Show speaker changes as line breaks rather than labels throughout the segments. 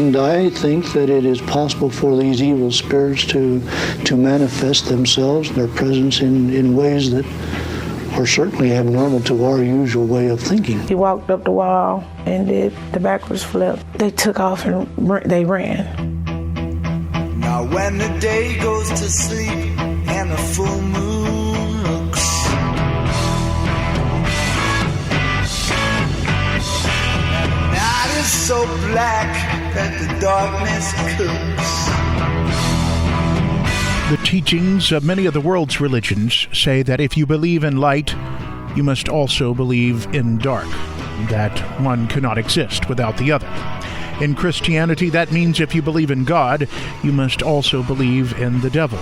And I think that it is possible for these evil spirits to manifest themselves, their presence in ways that are certainly abnormal to our usual way of thinking.
He walked up the wall and did the backwards flip. They took off and they ran.
Now when the day goes to sleep and the full moon looks, and the night is so black that the darkness cooks.
The teachings of many of the world's religions say that if you believe in light, you must also believe in dark, that one cannot exist without the other. In Christianity, that means if you believe in God, you must also believe in the devil.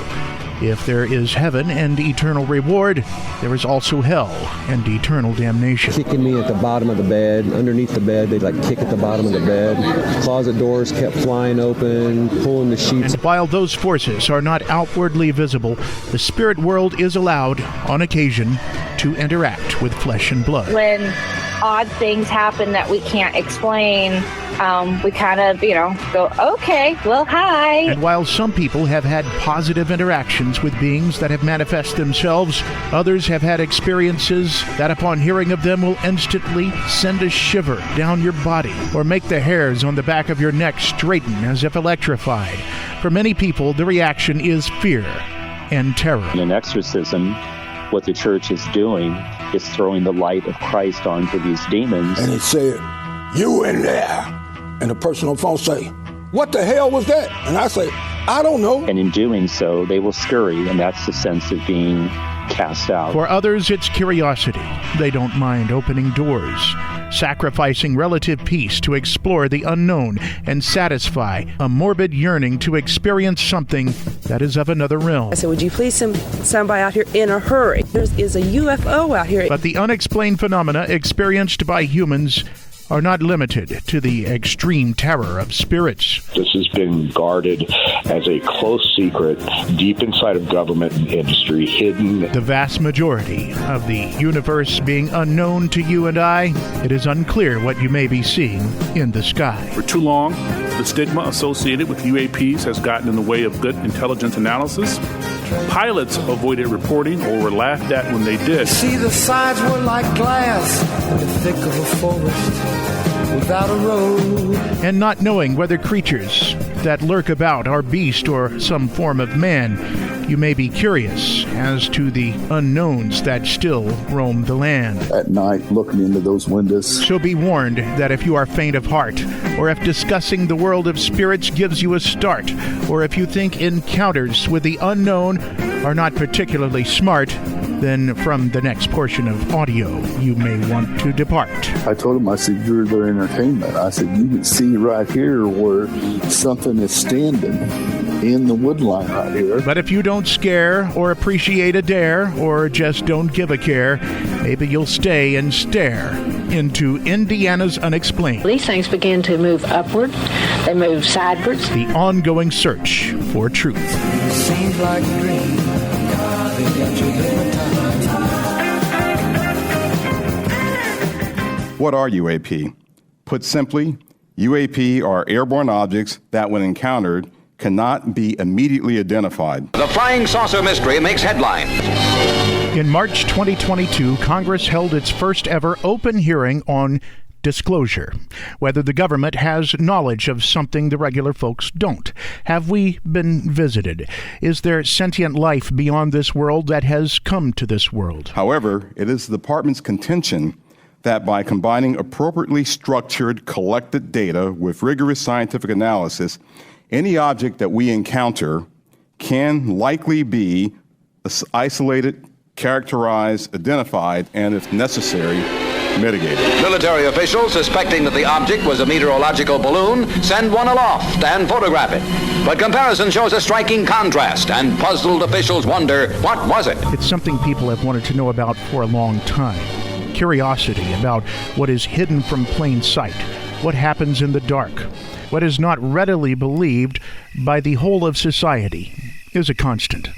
If there is heaven and eternal reward, there is also hell and eternal damnation.
Kicking me at the bottom of the bed, underneath the bed, they'd kick at the bottom of the bed. Closet doors kept flying open, pulling the sheets.
And while those forces are not outwardly visible, the spirit world is allowed, on occasion, to interact with flesh and blood.
When odd things happen that we can't explain, we kind of, go, okay, well, hi.
And while some people have had positive interactions with beings that have manifest themselves, others have had experiences that upon hearing of them will instantly send a shiver down your body or make the hairs on the back of your neck straighten as if electrified. For many people, the reaction is fear and terror.
In an exorcism, what the church is doing is throwing the light of Christ onto these demons.
And it said, "You in there?" And the person on the phone say, "What the hell was that?" And I say, "I don't know."
And in doing so, they will scurry, and that's the sense of being cast out.
For others, it's curiosity. They don't mind opening doors, sacrificing relative peace to explore the unknown and satisfy a morbid yearning to experience something that is of another realm.
I said, "Would you please send somebody out here in a hurry? There is a UFO out here."
But the unexplained phenomena experienced by humans are not limited to the extreme terror of spirits.
This has been guarded as a close secret deep inside of government and industry, hidden.
The vast majority of the universe being unknown to you and I, it is unclear what you may be seeing in the sky.
For too long, the stigma associated with UAPs has gotten in the way of good intelligence analysis. Pilots avoided reporting or were laughed at when they did.
See, the sides were like glass in the thick of a forest without a road.
And not knowing whether creatures that lurk about are beast or some form of man, you may be curious as to the unknowns that still roam the land.
At night, looking into those windows.
So be warned that if you are faint of heart, or if discussing the world of spirits gives you a start, or if you think encounters with the unknown are not particularly smart, then from the next portion of audio, you may want to depart.
I told him, I said, "You're their entertainment." I said, "You can see right here where something is standing in the wood line right here."
But if you don't scare or appreciate a dare or just don't give a care, maybe you'll stay and stare into Indiana's Unexplained.
These things begin to move upward. They move sideways.
The ongoing search for truth.
Seems like a dream. They got you hypnotized.
What are UAP? Put simply, UAP are airborne objects that, when encountered, cannot be immediately identified.
The flying saucer mystery makes headlines.
In March 2022, Congress held its first ever open hearing on disclosure, whether the government has knowledge of something the regular folks don't. Have we been visited? Is there sentient life beyond this world that has come to this world?
However, it is the department's contention that by combining appropriately structured, collected data with rigorous scientific analysis, any object that we encounter can likely be isolated, characterized, identified, and if necessary, mitigated.
Military officials suspecting that the object was a meteorological balloon send one aloft and photograph it. But comparison shows a striking contrast, and puzzled officials wonder, what was it?
It's something people have wanted to know about for a long time. Curiosity about what is hidden from plain sight, what happens in the dark, what is not readily believed by the whole of society is a constant.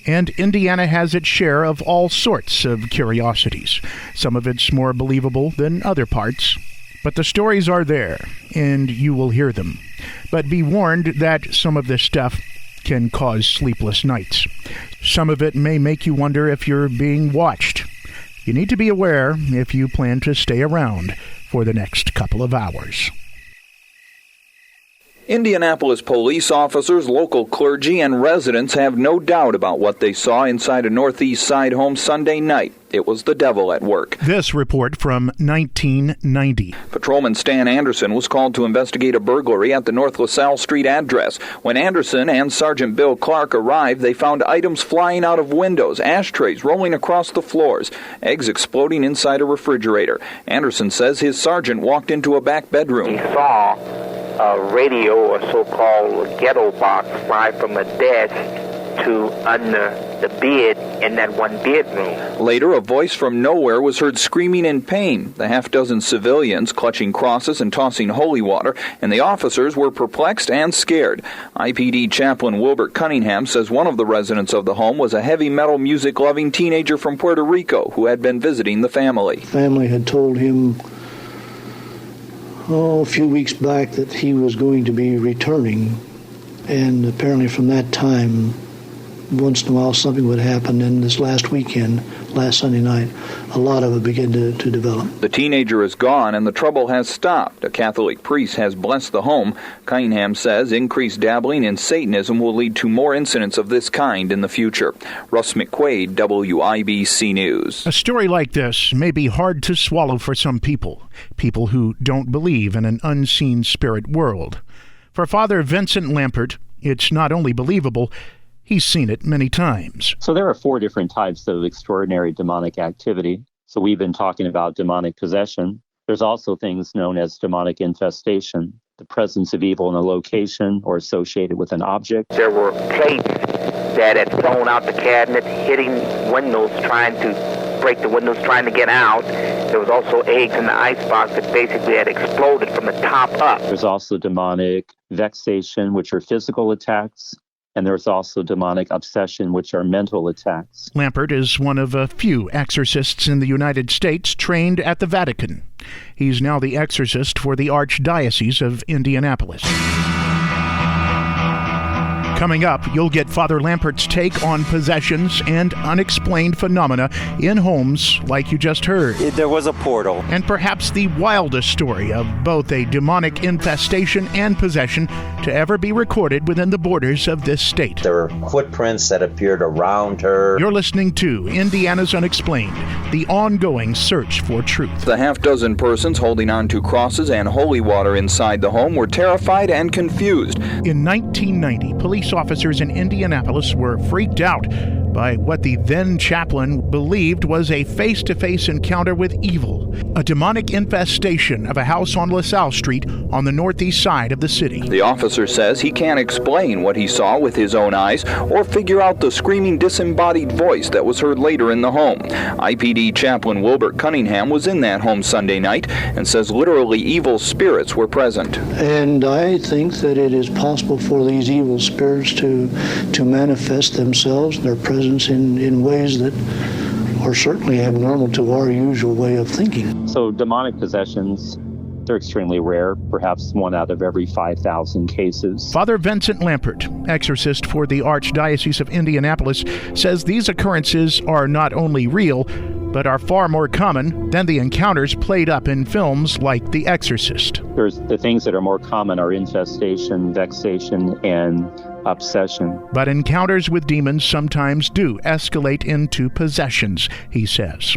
And Indiana has its share of all sorts of curiosities. Some of it's more believable than other parts. But the stories are there, and you will hear them. But be warned that some of this stuff can cause sleepless nights. Some of it may make you wonder if you're being watched. You need to be aware if you plan to stay around for the next couple of hours.
Indianapolis police officers, local clergy, and residents have no doubt about what they saw inside a Northeast Side home Sunday night. It was the devil at work.
This report from 1990.
Patrolman Stan Anderson was called to investigate a burglary at the North LaSalle Street address. When Anderson and Sergeant Bill Clark arrived, they found items flying out of windows, ashtrays rolling across the floors, eggs exploding inside a refrigerator. Anderson says his sergeant walked into a back bedroom.
He saw a radio, or so-called ghetto box, fly from a desk to under the bed in that one bedroom.
Later, a voice from nowhere was heard screaming in pain. The half-dozen civilians clutching crosses and tossing holy water, and the officers were perplexed and scared. IPD Chaplain Wilbert Cunningham says one of the residents of the home was a heavy metal music-loving teenager from Puerto Rico who had been visiting the family.
The family had told him a few weeks back that he was going to be returning, and apparently from that time, once in a while something would happen, and this last weekend, last Sunday night, a lot of it began to develop.
The teenager is gone and the trouble has stopped. A Catholic priest has blessed the home. Cunningham says increased dabbling in Satanism will lead to more incidents of this kind in the future. Russ McQuaid, WIBC News.
A story like this may be hard to swallow for some people who don't believe in an unseen spirit world. For Father Vincent Lampert, it's not only believable, he's seen it many times.
So there are 4 different types of extraordinary demonic activity. So we've been talking about demonic possession. There's also things known as demonic infestation, the presence of evil in a location or associated with an object.
There were plates that had thrown out the cabinet, hitting windows, trying to break the windows, trying to get out. There was also eggs in the icebox that basically had exploded from the top up.
There's also demonic vexation, which are physical attacks. And there's also demonic obsession, which are mental attacks.
Lampert is one of a few exorcists in the United States trained at the Vatican. He's now the exorcist for the Archdiocese of Indianapolis. Coming up, you'll get Father Lampert's take on possessions and unexplained phenomena in homes like you just heard.
There was a portal.
And perhaps the wildest story of both a demonic infestation and possession to ever be recorded within the borders of this state.
There were footprints that appeared around her.
You're listening to Indiana's Unexplained, the ongoing search for truth.
The half-dozen persons holding on to crosses and holy water inside the home were terrified and confused.
In 1990, police officers in Indianapolis were freaked out by what the then chaplain believed was a face-to-face encounter with evil, a demonic infestation of a house on LaSalle Street on the northeast side of the city.
The officer says he can't explain what he saw with his own eyes or figure out the screaming disembodied voice that was heard later in the home. IPD Chaplain Wilbert Cunningham was in that home Sunday night and says literally evil spirits were present.
And I think that it is possible for these evil spirits to manifest themselves, their presence in ways that are certainly abnormal to our usual way of thinking.
So demonic possessions, they're extremely rare, perhaps 1 out of every 5,000 cases.
Father Vincent Lampert, exorcist for the Archdiocese of Indianapolis, says these occurrences are not only real, but are far more common than the encounters played up in films like The Exorcist.
There's the things that are more common are infestation, vexation, and obsession.
But encounters with demons sometimes do escalate into possessions, he says.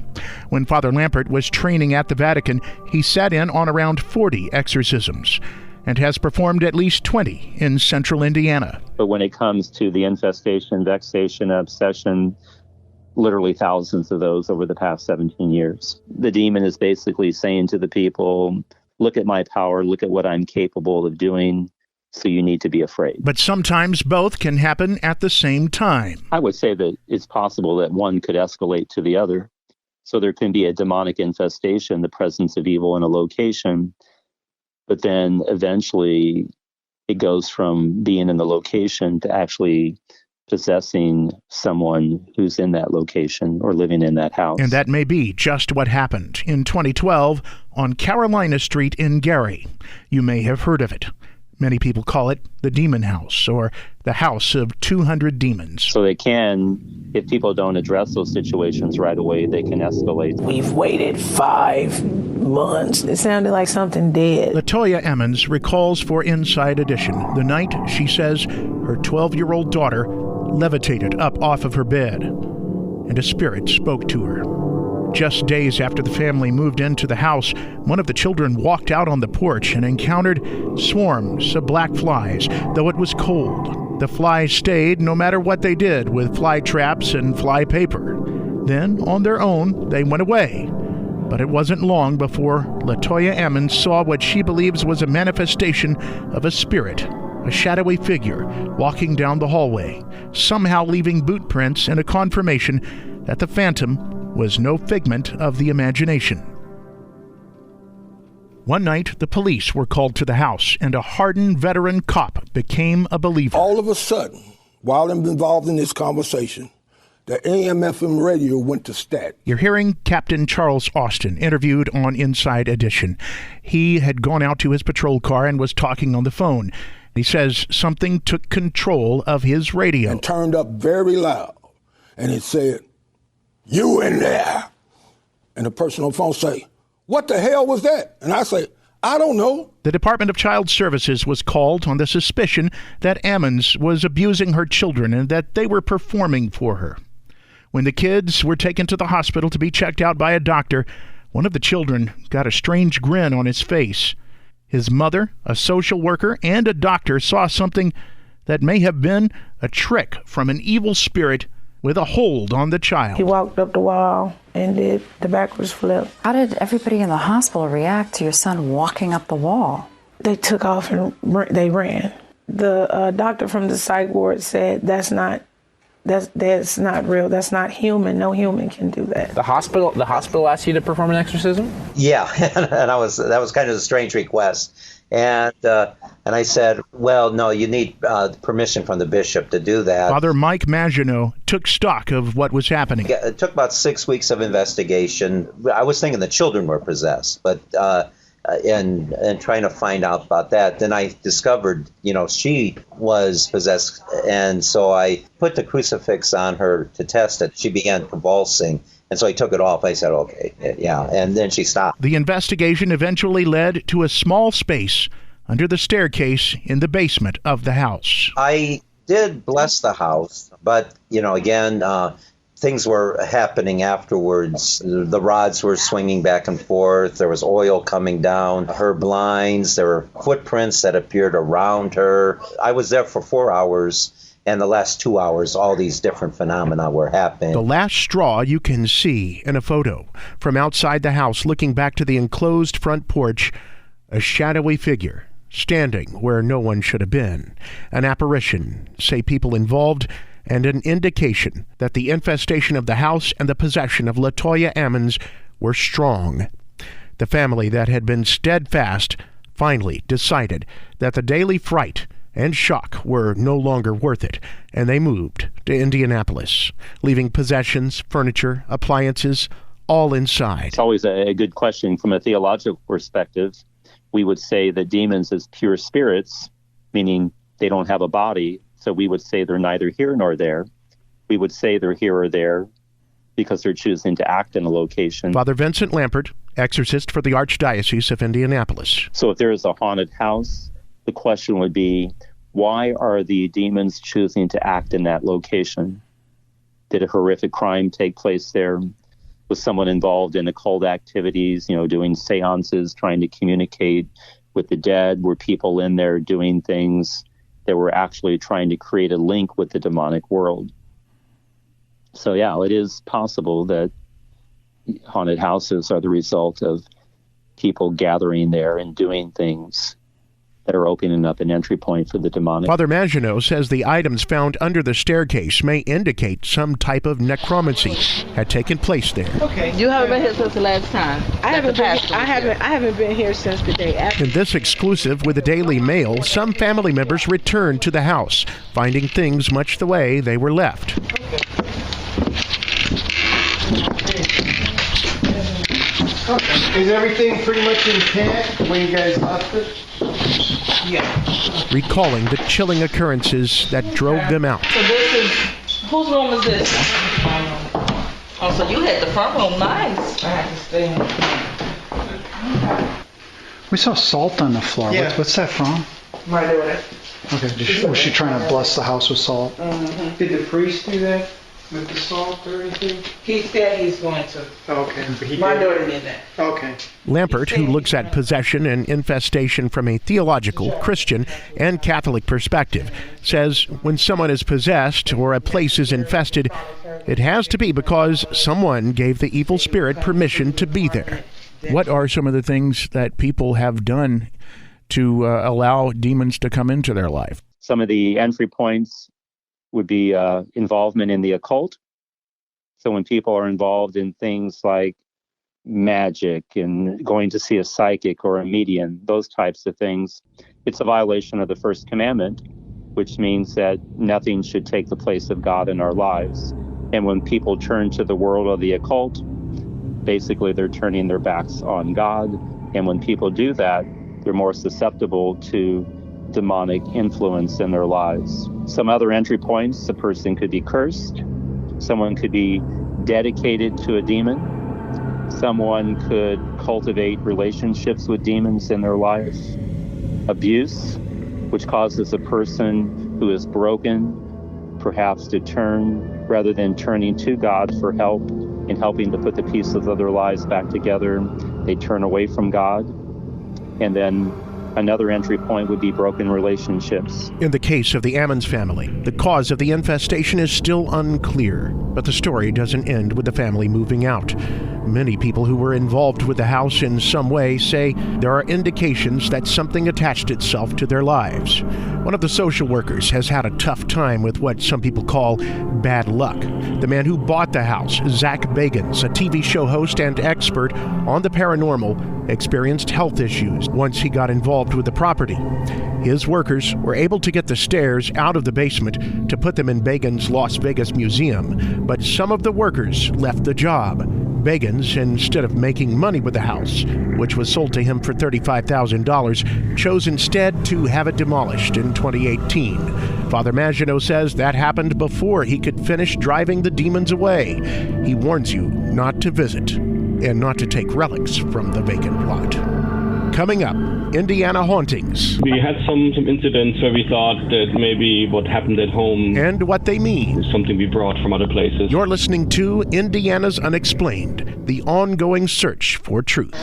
When Father Lampert was training at the Vatican, he sat in on around 40 exorcisms and has performed at least 20 in central Indiana.
But when it comes to the infestation, vexation, obsession, literally thousands of those over the past 17 years. The demon is basically saying to the people, look at my power, look at what I'm capable of doing, so you need to be afraid.
But sometimes both can happen at the same time.
I would say that it's possible that one could escalate to the other. So there can be a demonic infestation, the presence of evil in a location, but then eventually it goes from being in the location to actually possessing someone who's in that location or living in that house.
And that may be just what happened in 2012 on Carolina Street in Gary. You may have heard of it. Many people call it the Demon House or the House of 200 Demons.
So they can, if people don't address those situations right away, they can escalate.
We've waited 5 months. It sounded like something dead.
Latoya Emmons recalls for Inside Edition the night she says her 12-year-old daughter levitated up off of her bed, and a spirit spoke to her. Just days after the family moved into the house, one of the children walked out on the porch and encountered swarms of black flies, though it was cold. The flies stayed no matter what they did with fly traps and fly paper. Then, on their own, they went away. But it wasn't long before Latoya Emmons saw what she believes was a manifestation of a spirit, a shadowy figure walking down the hallway, somehow leaving boot prints and a confirmation that the phantom was no figment of the imagination. One night, the police were called to the house, and a hardened veteran cop became a believer.
All of a sudden, while I'm involved in this conversation, the AM/FM radio went to static.
You're hearing Captain Charles Austin, interviewed on Inside Edition. He had gone out to his patrol car and was talking on the phone. He says something took control of his radio.
And turned up very loud. And it said, "You in there?" And the person on the phone say, "What the hell was that?" And I say, "I don't know."
The Department of Child Services was called on the suspicion that Emmons was abusing her children and that they were performing for her. When the kids were taken to the hospital to be checked out by a doctor, one of the children got a strange grin on his face. His mother, a social worker, and a doctor saw something that may have been a trick from an evil spirit with a hold on the child.
He walked up the wall and did the backwards flip.
How did everybody in the hospital react to your son walking up the wall?
They took off and they ran. The doctor from the psych ward said that's not real. That's not human. No human can do that.
The hospital asked you to perform an exorcism?
Yeah, and that was kind of a strange request. And I said, well, no, you need permission from the bishop to do that.
Father Mike Maginot took stock of what was happening.
It took about 6 weeks of investigation. I was thinking the children were possessed, but and trying to find out about that. Then I discovered, she was possessed. And so I put the crucifix on her to test it. She began convulsing. And so I took it off. I said, okay, yeah. And then she stopped.
The investigation eventually led to a small space under the staircase in the basement of the house.
I did bless the house, but, again, things were happening afterwards. The rods were swinging back and forth. There was oil coming down her blinds. There were footprints that appeared around her. I was there for 4 hours. And the last 2 hours, all these different phenomena were happening.
The last straw you can see in a photo from outside the house, looking back to the enclosed front porch, a shadowy figure standing where no one should have been. An apparition, say people involved, and an indication that the infestation of the house and the possession of Latoya Emmons were strong. The family that had been steadfast finally decided that the daily fright and shock were no longer worth it, and they moved to Indianapolis, leaving possessions, furniture, appliances, all inside.
It's always a good question from a theological perspective. We would say that demons is pure spirits, meaning they don't have a body, so we would say they're neither here nor there. We would say they're here or there because they're choosing to act in a location.
Father Vincent Lampert, exorcist for the Archdiocese of Indianapolis.
So if there is a haunted house, the question would be, why are the demons choosing to act in that location? Did a horrific crime take place there? Was someone involved in occult activities, doing seances, trying to communicate with the dead? Were people in there doing things that were actually trying to create a link with the demonic world? So yeah, it is possible that haunted houses are the result of people gathering there and doing things that are opening up an entry point for the demonic.
Father Maginot says the items found under the staircase may indicate some type of necromancy had taken place there.
Okay. You haven't been here since the last time.
I haven't been here since the day after.
In this exclusive with the Daily Mail, some family members returned to the house, finding things much the way they were left.
Is everything pretty much intact the way you guys left it?
Yeah.
Recalling the chilling occurrences that drove them out.
So this is, whose room is this? Oh, so you had the front room, nice. I had to stay in the front.
We saw salt on the floor.
Yeah.
What's that from?
My daughter.
Okay, was she trying to bless the house with salt?
Mm-hmm.
Did the priest do that with the salt or anything?
He said he's going to.
Okay.
My daughter did that.
Okay.
Lampert, who looks at possession and infestation from a theological, Christian, and Catholic perspective, says when someone is possessed or a place is infested, it has to be because someone gave the evil spirit permission to be there. What are some of the things that people have done to allow demons to come into their life?
Some of the entry points would be involvement in the occult. So when people are involved in things like magic and going to see a psychic or a medium, those types of things, it's a violation of the first commandment, which means that nothing should take the place of God in our lives. And when people turn to the world of the occult, basically they're turning their backs on God. And when people do that, they're more susceptible to demonic influence in their lives. Some other entry points, a person could be cursed. Someone could be dedicated to a demon. Someone could cultivate relationships with demons in their life. Abuse, which causes a person who is broken perhaps to turn, rather than turning to God for help in helping to put the pieces of their lives back together, they turn away from God. And then another entry point would be broken relationships.
In the case of the Ammons family, the cause of the infestation is still unclear, but the story doesn't end with the family moving out. Many people who were involved with the house in some way say there are indications that something attached itself to their lives. One of the social workers has had a tough time with what some people call bad luck. The man who bought the house, Zach Bagans, a TV show host and expert on the paranormal, experienced health issues once he got involved with the property. His workers were able to get the stairs out of the basement to put them in Bagans' Las Vegas museum, but some of the workers left the job. Bagans, instead of making money with the house, which was sold to him for $35,000, chose instead to have it demolished in 2018. Father Maginot says that happened before he could finish driving the demons away. He warns you not to visit and not to take relics from the vacant plot. Coming up, Indiana hauntings.
We had some incidents where we thought that maybe what happened at home
and what they mean
is something we brought from other places.
You're listening to Indiana's Unexplained, the ongoing search for truth.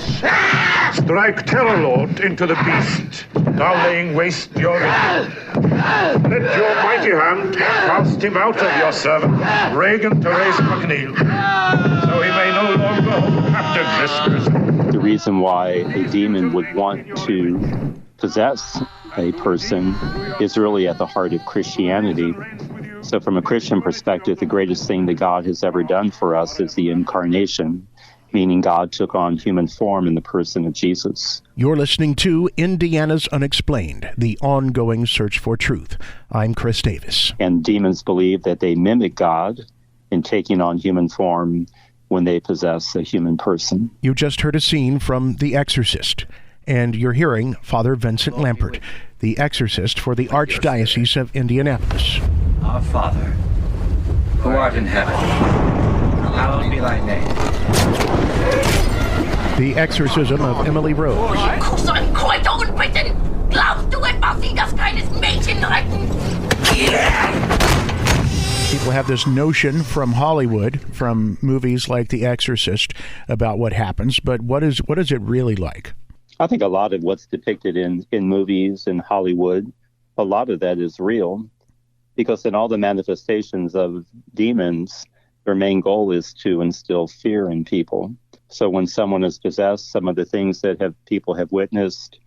Strike terror, Lord, into the beast, thou laying waste your victim. Let your mighty hand cast him out of your servant, Reagan Therese McNeil, so he may no longer hold captive this prisoner.
The reason why a demon would want to possess a person is really at the heart of Christianity. So from a Christian perspective, the greatest thing that God has ever done for us is the incarnation, meaning God took on human form in the person of Jesus.
You're listening to Indiana's Unexplained, the ongoing search for truth. I'm Chris Davis.
And demons believe that they mimic God in taking on human form when they possess a human person.
You just heard a scene from The Exorcist, and you're hearing Father Vincent Lampert, the exorcist for the Archdiocese of Indianapolis.
Our Father, who art in heaven, hallowed be thy name.
The exorcism of Emily Rose.
Kussern, Kräuter und Bitten, glaubst du etwas wie das kleines Mädchen retten?
People have this notion from Hollywood, from movies like The Exorcist, about what happens, but what is it really like?
I think a lot of what's depicted in movies in Hollywood, a lot of that is real, because in all the manifestations of demons, their main goal is to instill fear in people. So when someone is possessed, some of the things that people have witnessed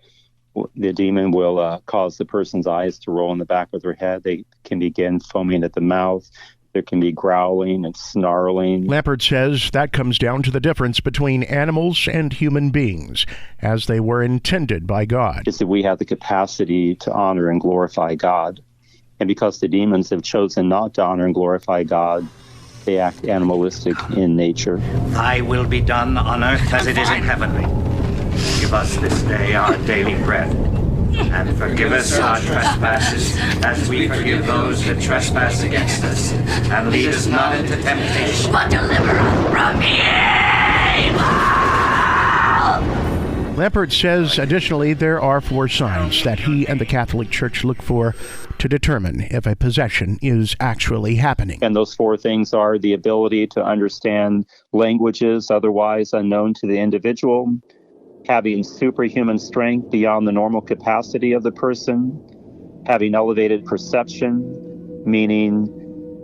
The demon will cause the person's eyes to roll in the back of their head. They can begin foaming at the mouth. There can be growling and snarling.
Lampert says that comes down to the difference between animals and human beings, as they were intended by God.
It's that we have the capacity to honor and glorify God. And because the demons have chosen not to honor and glorify God, they act animalistic in nature.
Thy will be done on earth as it is in heaven. Give us this day our daily bread, and forgive us our trespasses, as we forgive those that trespass against us. And lead us not into temptation,
but deliver us from evil!
Lampert says, additionally, there are 4 signs that he and the Catholic Church look for to determine if a possession is actually happening.
And those 4 things are the ability to understand languages otherwise unknown to the individual, having superhuman strength beyond the normal capacity of the person, having elevated perception, meaning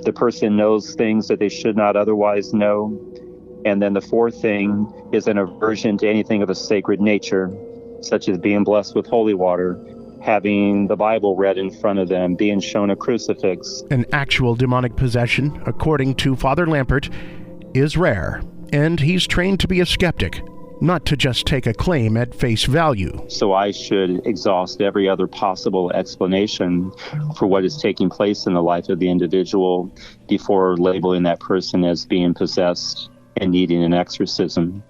the person knows things that they should not otherwise know. And then the 4th thing is an aversion to anything of a sacred nature, such as being blessed with holy water, having the Bible read in front of them, being shown a crucifix.
An actual demonic possession, according to Father Lampert, is rare, and he's trained to be a skeptic, not to just take a claim at face value.
So I should exhaust every other possible explanation for what is taking place in the life of the individual before labeling that person as being possessed and needing an exorcism.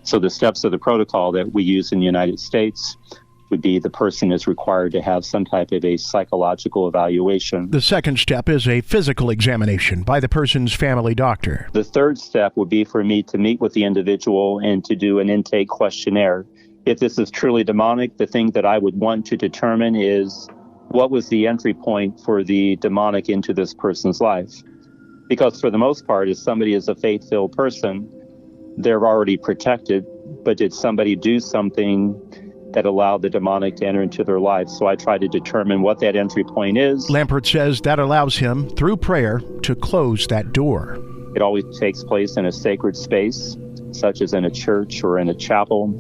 So the steps of the protocol that we use in the United States would be the person is required to have some type of a psychological evaluation.
The second step is a physical examination by the person's family doctor.
The third step would be for me to meet with the individual and to do an intake questionnaire. If this is truly demonic, the thing that I would want to determine is what was the entry point for the demonic into this person's life. Because for the most part, if somebody is a faith-filled person, they're already protected, but did somebody do something that allowed the demonic to enter into their life? So I try to determine what that entry point is.
Lampert says that allows him, through prayer, to close that door.
It always takes place in a sacred space, such as in a church or in a chapel.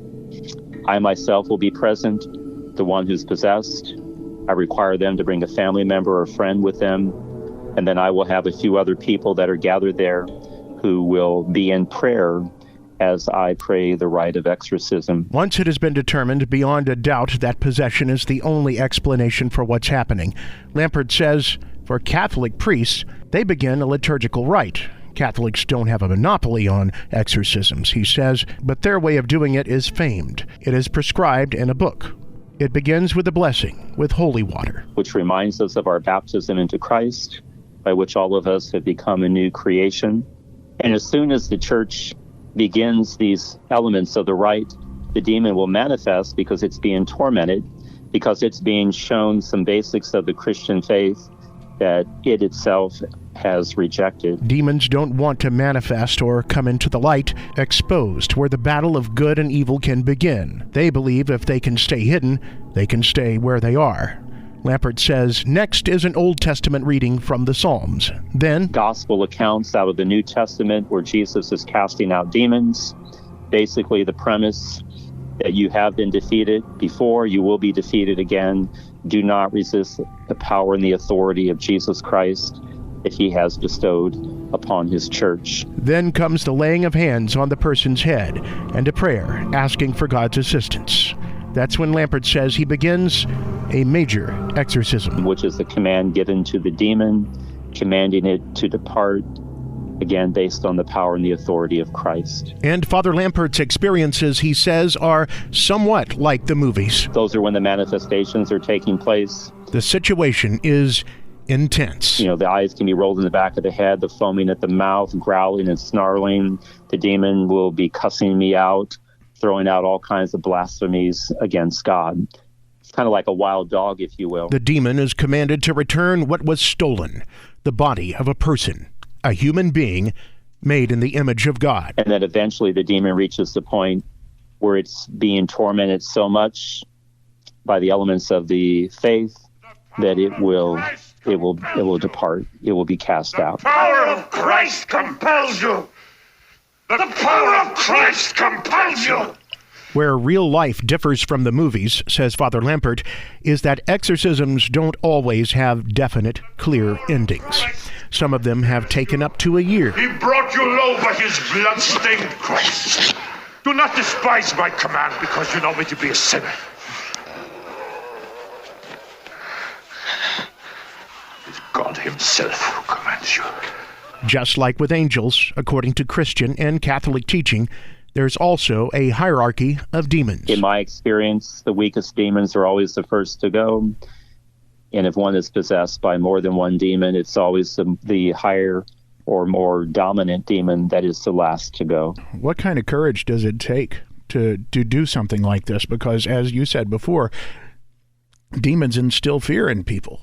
I myself will be present, the one who's possessed. I require them to bring a family member or friend with them, and then I will have a few other people that are gathered there who will be in prayer as I pray the rite of exorcism.
Once it has been determined beyond a doubt that possession is the only explanation for what's happening, Lampert says for Catholic priests, they begin a liturgical rite. Catholics don't have a monopoly on exorcisms, he says, but their way of doing it is famed. It is prescribed in a book. It begins with a blessing, with holy water,
which reminds us of our baptism into Christ, by which all of us have become a new creation. And as soon as the church begins these elements of the rite, the demon will manifest because it's being tormented, because it's being shown some basics of the Christian faith that it itself has rejected.
Demons don't want to manifest or come into the light, exposed, where the battle of good and evil can begin. They believe if they can stay hidden, they can stay where they are. Lampert says next is an Old Testament reading from the Psalms. Then
gospel accounts out of the New Testament where Jesus is casting out demons. Basically the premise that you have been defeated before, you will be defeated again. Do not resist the power and the authority of Jesus Christ that he has bestowed upon his church.
Then comes the laying of hands on the person's head and a prayer asking for God's assistance. That's when Lampert says he begins a major exorcism,
which is the command given to the demon, commanding it to depart, again based on the power and the authority of Christ.
And Father Lampert's experiences, he says, are somewhat like the movies.
Those are when the manifestations are taking place.
The situation is intense.
You know, the eyes can be rolled in the back of the head, the foaming at the mouth, growling and snarling. The demon will be cussing me out, throwing out all kinds of blasphemies against God. It's kind of like a wild dog, if you will.
The demon is commanded to return what was stolen, the body of a person, a human being made in the image of God.
And then eventually the demon reaches the point where it's being tormented so much by the elements of the faith that it will depart. It will be cast out.
The power of Christ compels you. The power of Christ compels you.
Where real life differs from the movies, says Father Lampert, is that exorcisms don't always have definite, clear endings. Some of them have taken up to a year.
He brought you low by his blood-stained cross. Do not despise my command because you know me to be a sinner. It's God himself who commands you.
Just like with angels, according to Christian and Catholic teaching, there's also a hierarchy of demons.
In my experience, the weakest demons are always the first to go. And if one is possessed by more than one demon, it's always the higher or more dominant demon that is the last to go.
What kind of courage does it take to do something like this? Because, as you said before, demons instill fear in people.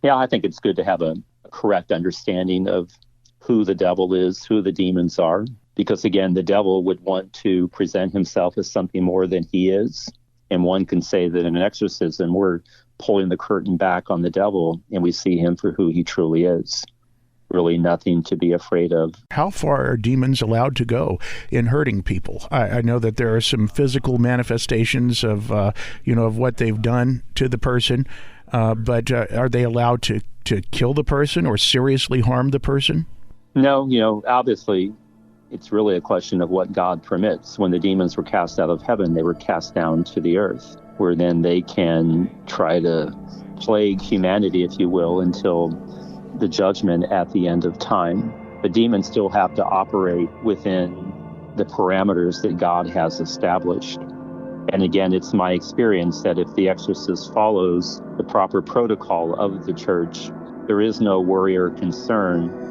Yeah, I think it's good to have a correct understanding of who the devil is, who the demons are. Because, again, the devil would want to present himself as something more than he is. And one can say that in an exorcism, we're pulling the curtain back on the devil and we see him for who he truly is. Really nothing to be afraid of.
How far are demons allowed to go in hurting people? I know that there are some physical manifestations of, of what they've done to the person, but are they allowed to kill the person or seriously harm the person?
No, obviously, it's really a question of what God permits. When the demons were cast out of heaven, they were cast down to the earth, where then they can try to plague humanity, if you will, until the judgment at the end of time. But demons still have to operate within the parameters that God has established. And again, it's my experience that if the exorcist follows the proper protocol of the church, there is no worry or concern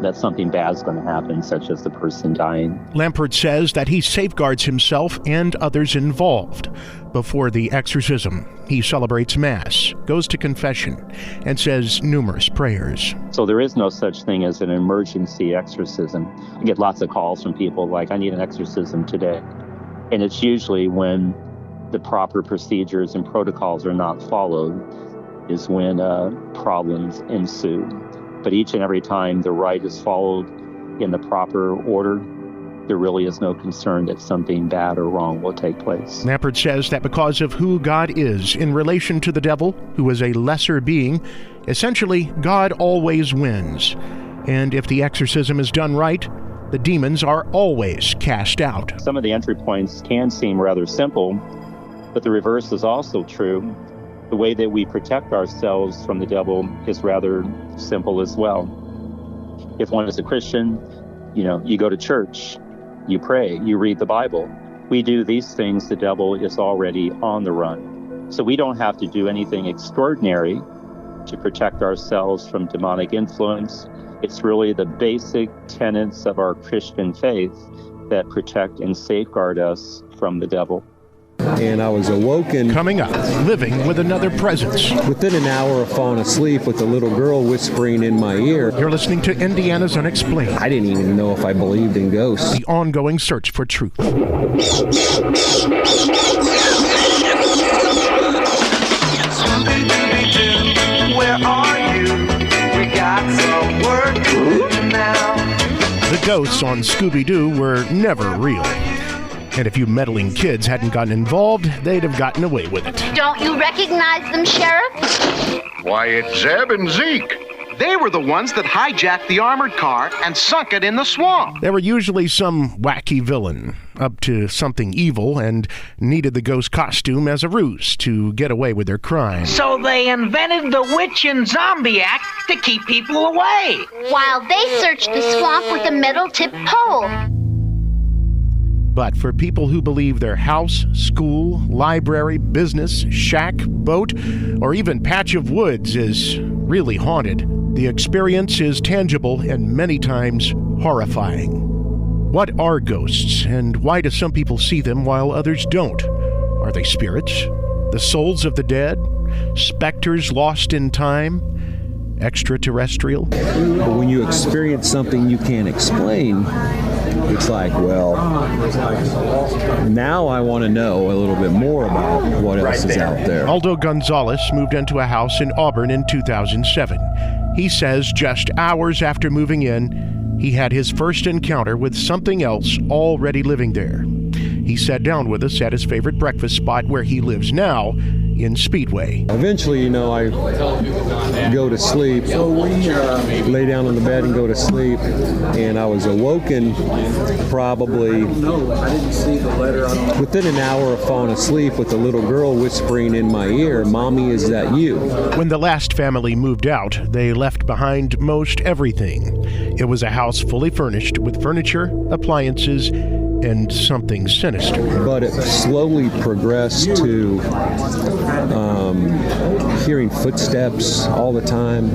that something bad's going to happen, such as the person dying.
Lampert says that he safeguards himself and others involved. Before the exorcism, he celebrates Mass, goes to confession, and says numerous prayers.
So there is no such thing as an emergency exorcism. I get lots of calls from people like, I need an exorcism today. And it's usually when the proper procedures and protocols are not followed is when problems ensue. But each and every time the rite is followed in the proper order, there really is no concern that something bad or wrong will take place.
Lampert says that because of who God is in relation to the devil, who is a lesser being, essentially God always wins. And if the exorcism is done right, the demons are always cast out.
Some of the entry points can seem rather simple, but the reverse is also true. The way that we protect ourselves from the devil is rather simple as well. If one is a Christian, you go to church, you pray, you read the Bible. We do these things, the devil is already on the run. So we don't have to do anything extraordinary to protect ourselves from demonic influence. It's really the basic tenets of our Christian faith that protect and safeguard us from the devil.
And I was awoken.
Coming up, living with another presence.
Within an hour of falling asleep with a little girl whispering in my ear.
You're listening to Indiana's Unexplained.
I didn't even know if I believed in ghosts.
The ongoing search for truth.
Where are you? We got some work to do now.
The ghosts on Scooby-Doo were never real. And if you meddling kids hadn't gotten involved, they'd have gotten away with it.
Don't you recognize them, Sheriff?
Why, it's Zeb and Zeke.
They were the ones that hijacked the armored car and sunk it in the swamp.
There were usually some wacky villain up to something evil and needed the ghost costume as a ruse to get away with their crime.
So they invented the Witch and Zombie Act to keep people away.
While they searched the swamp with a metal-tipped pole.
But for people who believe their house, school, library, business, shack, boat, or even patch of woods is really haunted, the experience is tangible and many times horrifying. What are ghosts, and why do some people see them while others don't? Are they spirits? The souls of the dead? Specters lost in time? Extraterrestrial?
But when you experience something you can't explain, it's like, well, now I want to know a little bit more about what else is out there.
Aldo Gonzalez moved into a house in Auburn in 2007. He says just hours after moving in, he had his first encounter with something else already living there. He sat down with us at his favorite breakfast spot where he lives now, in Speedway.
Eventually, I go to sleep, lay down on the bed and go to sleep, and I was awoken probably within an hour of falling asleep with a little girl whispering in my ear, "Mommy, is that you?"
When the last family moved out, they left behind most everything. It was a house fully furnished with furniture, appliances, and something sinister.
But it slowly progressed to hearing footsteps all the time.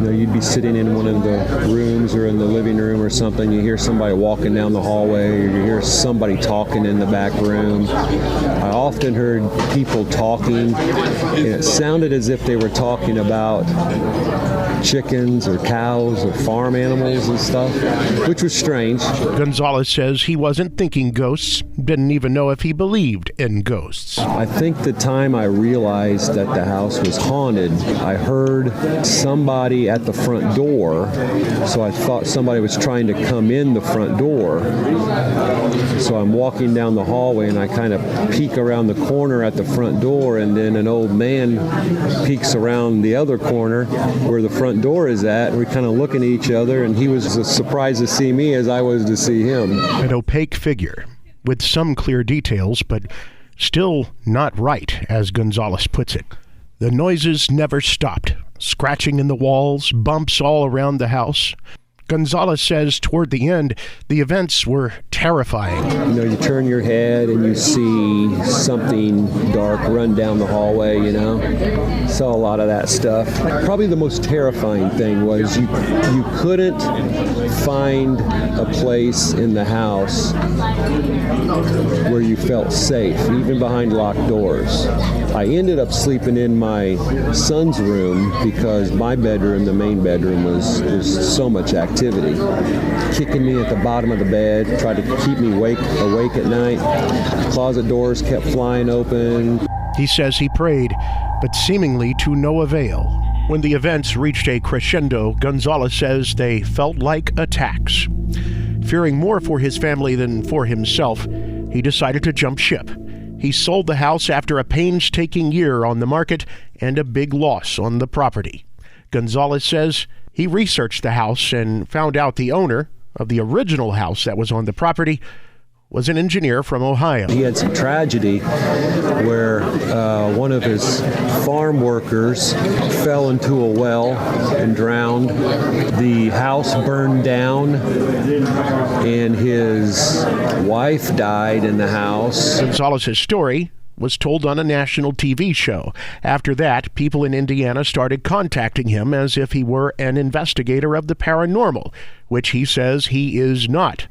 You'd be sitting in one of the rooms or in the living room or something, you hear somebody walking down the hallway, or you hear somebody talking in the back room. I often heard people talking, and it sounded as if they were talking about chickens or cows or farm animals and stuff, which was strange.
Gonzalez says he wasn't thinking ghosts, didn't even know if he believed in ghosts.
I think the time I realized that the house was haunted, I heard somebody at the front door, so I thought somebody was trying to come in the front door. So I'm walking down the hallway and I kind of peek around the corner at the front door, and then an old man peeks around the other corner where the front door is at, and we're kind of looking at each other, and he was as surprised to see me as I was to see him.
An opaque figure with some clear details, but still not right, as Gonzalez puts it. The noises never stopped, scratching in the walls, bumps all around the house. Gonzalez says toward the end, the events were terrifying.
You turn your head and you see something dark run down the hallway, Saw a lot of that stuff. Probably the most terrifying thing was you couldn't find a place in the house where you felt safe, even behind locked doors. I ended up sleeping in my son's room because my bedroom, the main bedroom, was so much activity. Kicking me at the bottom of the bed, tried to keep me awake at night. Closet doors kept flying open.
He says he prayed, but seemingly to no avail. When the events reached a crescendo, Gonzalez says they felt like attacks. Fearing more for his family than for himself, he decided to jump ship. He sold the house after a painstaking year on the market and a big loss on the property. Gonzalez says he researched the house and found out the owner of the original house that was on the property was an engineer from Ohio.
He had some tragedy where one of his farm workers fell into a well and drowned. The house burned down and his wife died in the house.
Gonzalez's story was told on a national TV show. After that, people in Indiana started contacting him as if he were an investigator of the paranormal, which he says he is not.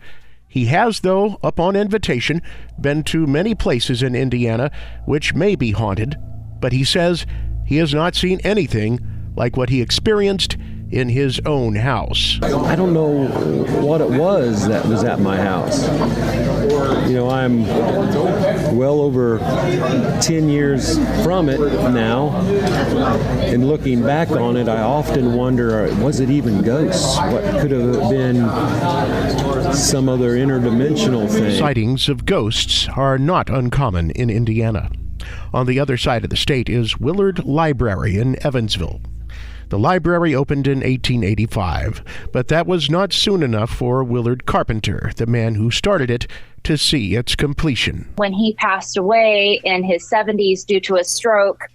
He has, though, upon invitation, been to many places in Indiana which may be haunted, but he says he has not seen anything like what he experienced in his own house.
I don't know what it was that was at my house. I'm well over 10 years from it now, and looking back on it, I often wonder, was it even ghosts? What could have been some other interdimensional thing?
Sightings of ghosts are not uncommon in Indiana. On the other side of the state is Willard Library in Evansville. The library opened in 1885, but that was not soon enough for Willard Carpenter, the man who started it, to see its completion.
When he passed away in his 70s due to a stroke,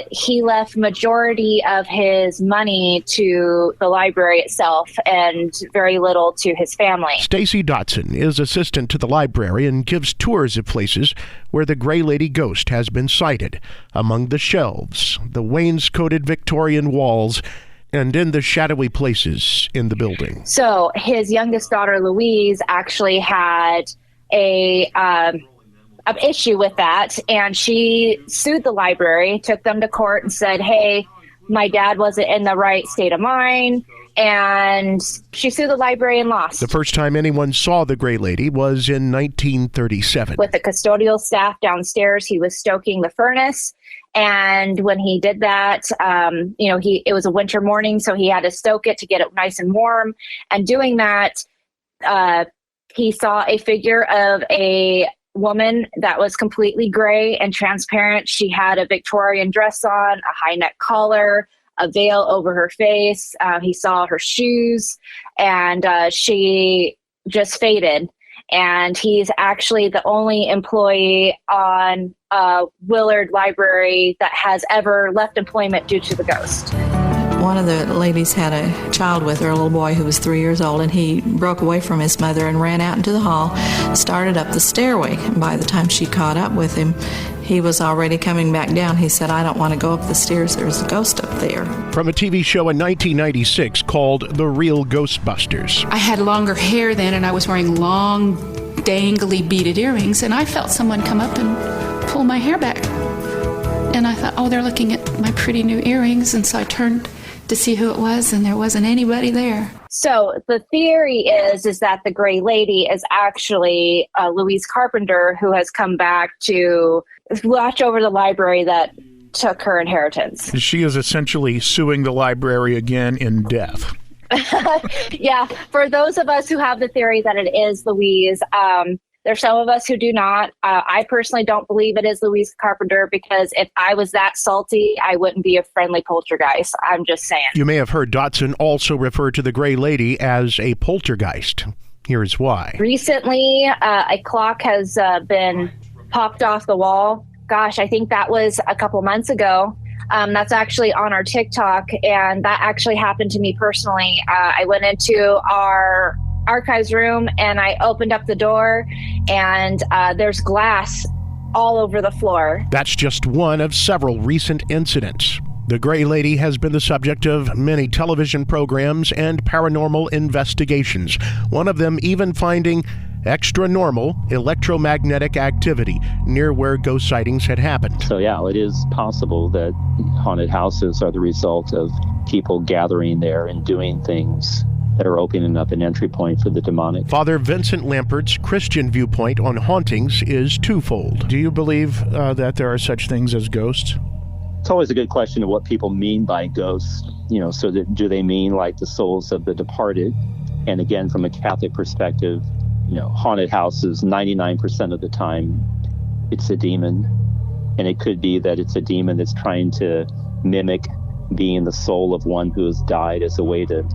he left majority of his money to the library itself and very little to his family.
Stacy Dotson is assistant to the library and gives tours of places where the Gray Lady ghost has been sighted, among the shelves, the wainscoted Victorian walls, and in the shadowy places in the building.
So his youngest daughter, Louise, actually had an issue with that, and she sued the library, took them to court and said, hey, my dad wasn't in the right state of mind, and she sued the library and lost.
The first time anyone saw the Gray Lady was in 1937.
With the custodial staff downstairs, he was stoking the furnace, and when he did that, it was a winter morning, so he had to stoke it to get it nice and warm, and doing that, he saw a figure of a woman that was completely gray and transparent. She had a Victorian dress on, a high neck collar, a veil over her face. He saw her shoes, and she just faded. And he's actually the only employee on Willard Library that has ever left employment due to the ghost.
One of the ladies had a child with her, a little boy who was 3 years old, and he broke away from his mother and ran out into the hall, started up the stairway. By the time she caught up with him, he was already coming back down. He said, "I don't want to go up the stairs. There's a ghost up there."
From a TV show in 1996 called The Real Ghostbusters.
I had longer hair then, and I was wearing long, dangly beaded earrings, and I felt someone come up and pull my hair back. And I thought, oh, they're looking at my pretty new earrings, and so I turned to see who it was, and there wasn't anybody there.
So the theory is that the Gray Lady is actually Louise Carpenter, who has come back to watch over the library that took her inheritance.
She is essentially suing the library again in death.
Yeah, for those of us who have the theory that it is Louise, there's some of us who do not. I personally don't believe it is Louise Carpenter, because if I was that salty, I wouldn't be a friendly poltergeist. I'm just saying.
You may have heard Dotson also refer to the Gray Lady as a poltergeist. Here's why.
Recently, a clock has been popped off the wall. Gosh, I think that was a couple months ago. That's actually on our TikTok, and that actually happened to me personally. I went into our archives room and I opened up the door, and there's glass all over the floor.
That's just one of several recent incidents. The Gray Lady has been the subject of many television programs and paranormal investigations, one of them even finding extra-normal electromagnetic activity near where ghost sightings had happened.
So yeah, it is possible that haunted houses are the result of people gathering there and doing things that are opening up an entry point for the demonic.
Father Vincent Lampert's Christian viewpoint on hauntings is twofold. Do you believe that there are such things as ghosts?
It's always a good question of what people mean by ghosts. So that, do they mean like the souls of the departed? And again, from a Catholic perspective, haunted houses, 99% of the time, it's a demon. And it could be that it's a demon that's trying to mimic being the soul of one who has died as a way to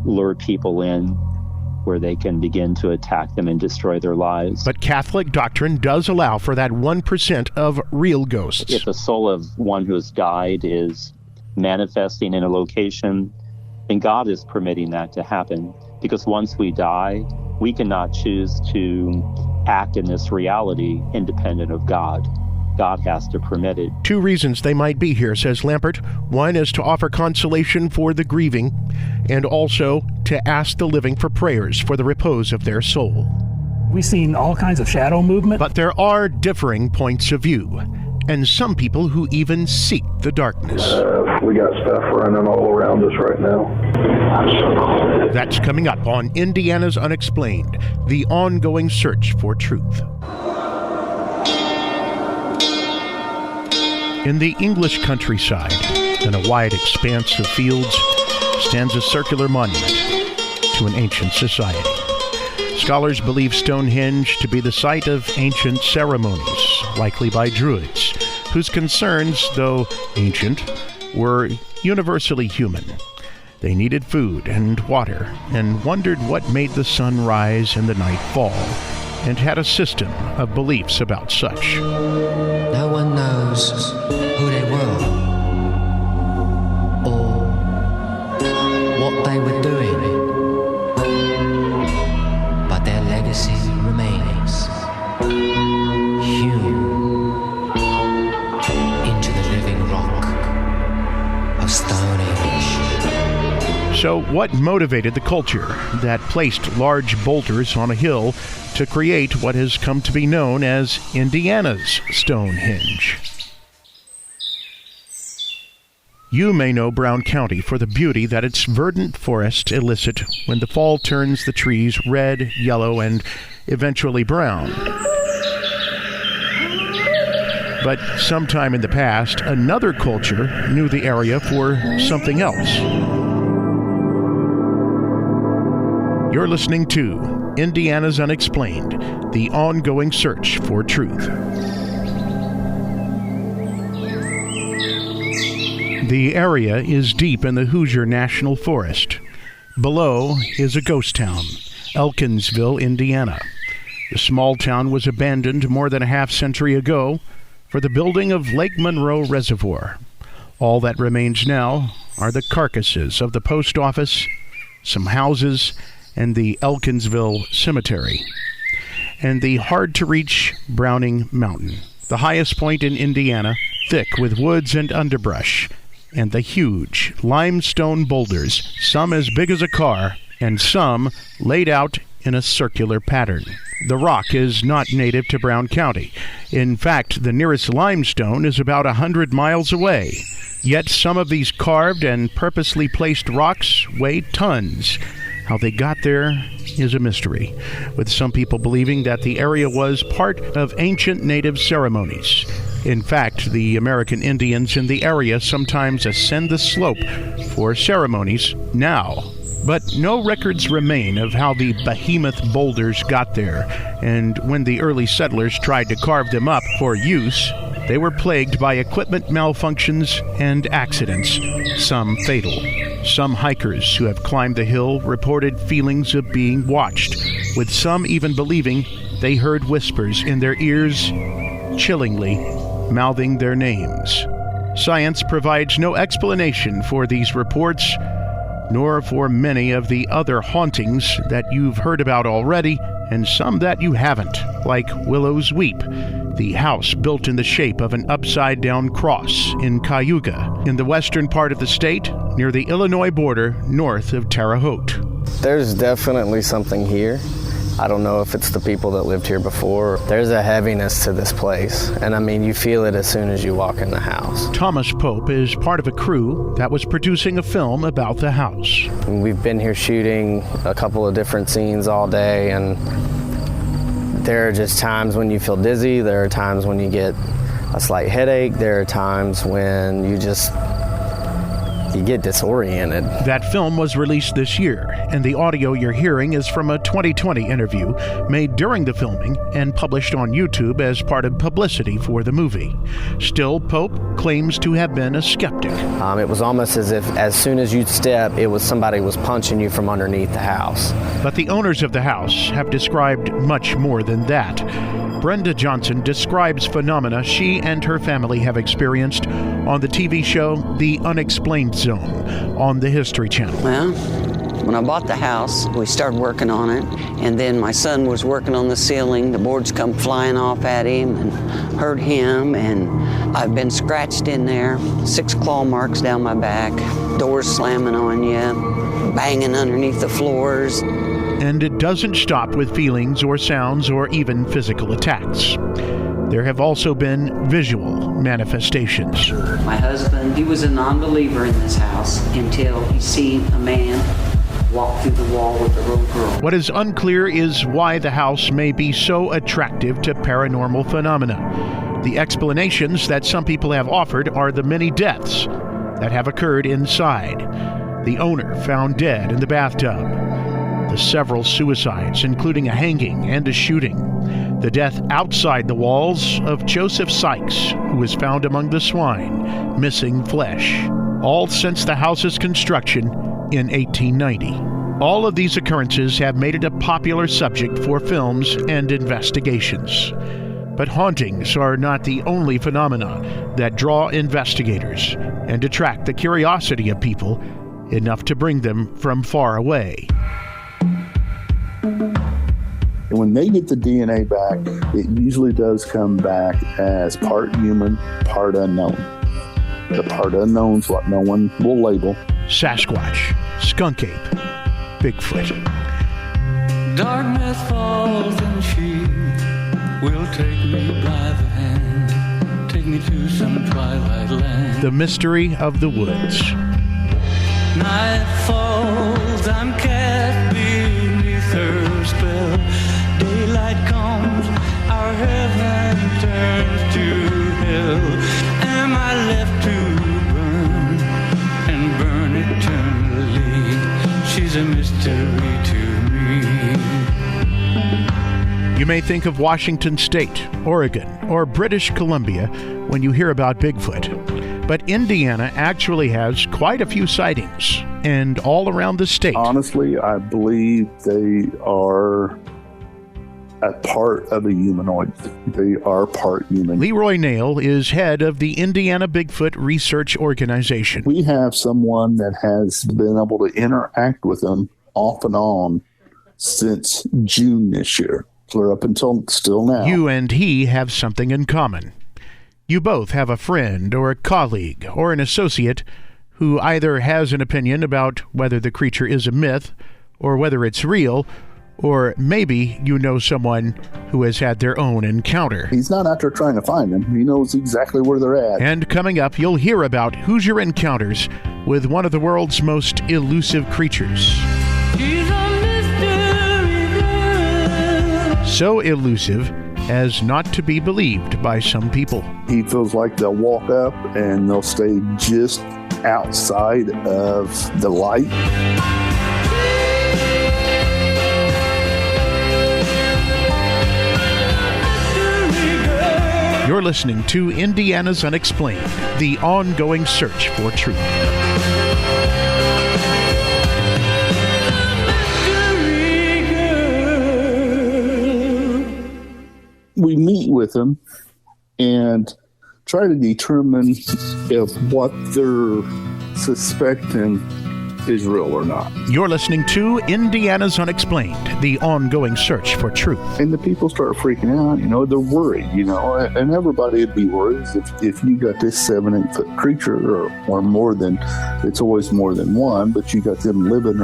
lure people in where they can begin to attack them and destroy their lives.
But Catholic doctrine does allow for that 1% of real ghosts.
If the soul of one who has died is manifesting in a location, then God is permitting that to happen. Because once we die, we cannot choose to act in this reality independent of God. God has to permit it.
Two reasons they might be here, says Lampert. One is to offer consolation for the grieving, and also to ask the living for prayers for the repose of their soul.
We've seen all kinds of shadow movement.
But there are differing points of view, and some people who even seek the darkness.
We got stuff running all around us right now.
That's coming up on Indiana's Unexplained, the ongoing search for truth. In the English countryside, in a wide expanse of fields, stands a circular monument to an ancient society. Scholars believe Stonehenge to be the site of ancient ceremonies, likely by Druids, whose concerns, though ancient, were universally human. They needed food and water, and wondered what made the sun rise and the night fall, and had a system of beliefs about such.
No one knows who they were or what they were doing, but their legacy remains hewn into the living rock of Stonehenge.
So what motivated the culture that placed large boulders on a hill to create what has come to be known as Indiana's Stonehenge? You may know Brown County for the beauty that its verdant forests elicit when the fall turns the trees red, yellow, and eventually brown. But sometime in the past, another culture knew the area for something else. You're listening to Indiana's Unexplained, the ongoing search for truth. The area is deep in the Hoosier National Forest. Below is a ghost town, Elkinsville, Indiana. The small town was abandoned more than a half-century ago for the building of Lake Monroe Reservoir. All that remains now are the carcasses of the post office, some houses, and the Elkinsville Cemetery, and the hard-to-reach Browning Mountain, the highest point in Indiana, thick with woods and underbrush, and the huge limestone boulders, some as big as a car, and some laid out in a circular pattern. The rock is not native to Brown County. In fact, the nearest limestone is about 100 miles away. Yet some of these carved and purposely placed rocks weigh tons. How they got there is a mystery, with some people believing that the area was part of ancient native ceremonies. In fact, the American Indians in the area sometimes ascend the slope for ceremonies now. But no records remain of how the behemoth boulders got there, and when the early settlers tried to carve them up for use, they were plagued by equipment malfunctions and accidents, some fatal. Some hikers who have climbed the hill reported feelings of being watched, with some even believing they heard whispers in their ears, chillingly mouthing their names. Science provides no explanation for these reports, nor for many of the other hauntings that you've heard about already, and some that you haven't, like Willow's Weep, the house built in the shape of an upside-down cross in Cayuga, in the western part of the state, near the Illinois border, north of Terre Haute.
There's definitely something here. I don't know if it's the people that lived here before. There's a heaviness to this place, and I mean, you feel it as soon as you walk in the house.
Thomas Pope is part of a crew that was producing a film about the house.
We've been here shooting a couple of different scenes all day, and there are just times when you feel dizzy, there are times when you get a slight headache, there are times when you get disoriented.
That film was released this year, and the audio you're hearing is from a 2020 interview made during the filming and published on YouTube as part of publicity for the movie. Still, Pope claims to have been a skeptic.
It was almost as if as soon as you'd step, it was somebody was punching you from underneath the house.
But the owners of the house have described much more than that. Brenda Johnson describes phenomena she and her family have experienced on the TV show The Unexplained Zone on the History Channel.
Well, when I bought the house, we started working on it, and then my son was working on the ceiling. The boards come flying off at him and hurt him, and I've been scratched in there, 6 claw marks down my back, doors slamming on you, banging underneath the floors.
And it doesn't stop with feelings or sounds or even physical attacks. There have also been visual manifestations.
My husband, he was a non-believer in this house until he seen a man walk through the wall with a little girl.
What is unclear is why the house may be so attractive to paranormal phenomena. The explanations that some people have offered are the many deaths that have occurred inside, the owner found dead in the bathtub, the several suicides, including a hanging and a shooting, the death outside the walls of Joseph Sykes, who was found among the swine, missing flesh, all since the house's construction in 1890. All of these occurrences have made it a popular subject for films and investigations. But hauntings are not the only phenomena that draw investigators and attract the curiosity of people enough to bring them from far away.
When they get the DNA back, it usually does come back as part human, part unknown. The part unknown's what no one will label.
Sasquatch, skunk ape, Bigfoot.
Darkness falls and she will take me by the hand, take me to some twilight land.
The mystery of the woods.
Night falls, I'm cast beneath her spell. Daylight comes, our heaven turns to hell. Am I left to burn and burn eternally? She's a mystery to me.
You may think of Washington State, Oregon, or British Columbia when you hear about Bigfoot. But Indiana actually has quite a few sightings, and all around the state.
Honestly, I believe they are a part of a humanoid. They are part human.
Leroy Nail is head of the Indiana Bigfoot Research Organization.
We have someone that has been able to interact with them off and on since June this year, clear up until still now.
You and he have something in common. You both have a friend or a colleague or an associate who either has an opinion about whether the creature is a myth or whether it's real, or maybe you know someone who has had their own encounter.
He's not out there trying to find them. He knows exactly where they're at.
And coming up, you'll hear about Hoosier encounters with one of the world's most elusive creatures. So elusive as not to be believed by some people.
He feels like they'll walk up and they'll stay just outside of the light.
You're listening to Indiana's Unexplained, the ongoing search for truth.
We meet with them and try to determine if what they're suspecting is real or not.
You're listening to Indiana's Unexplained, the ongoing search for truth.
And the people start freaking out, they're worried, and everybody would be worried if you got this 7-8 foot creature or more than, it's always more than one, but you got them living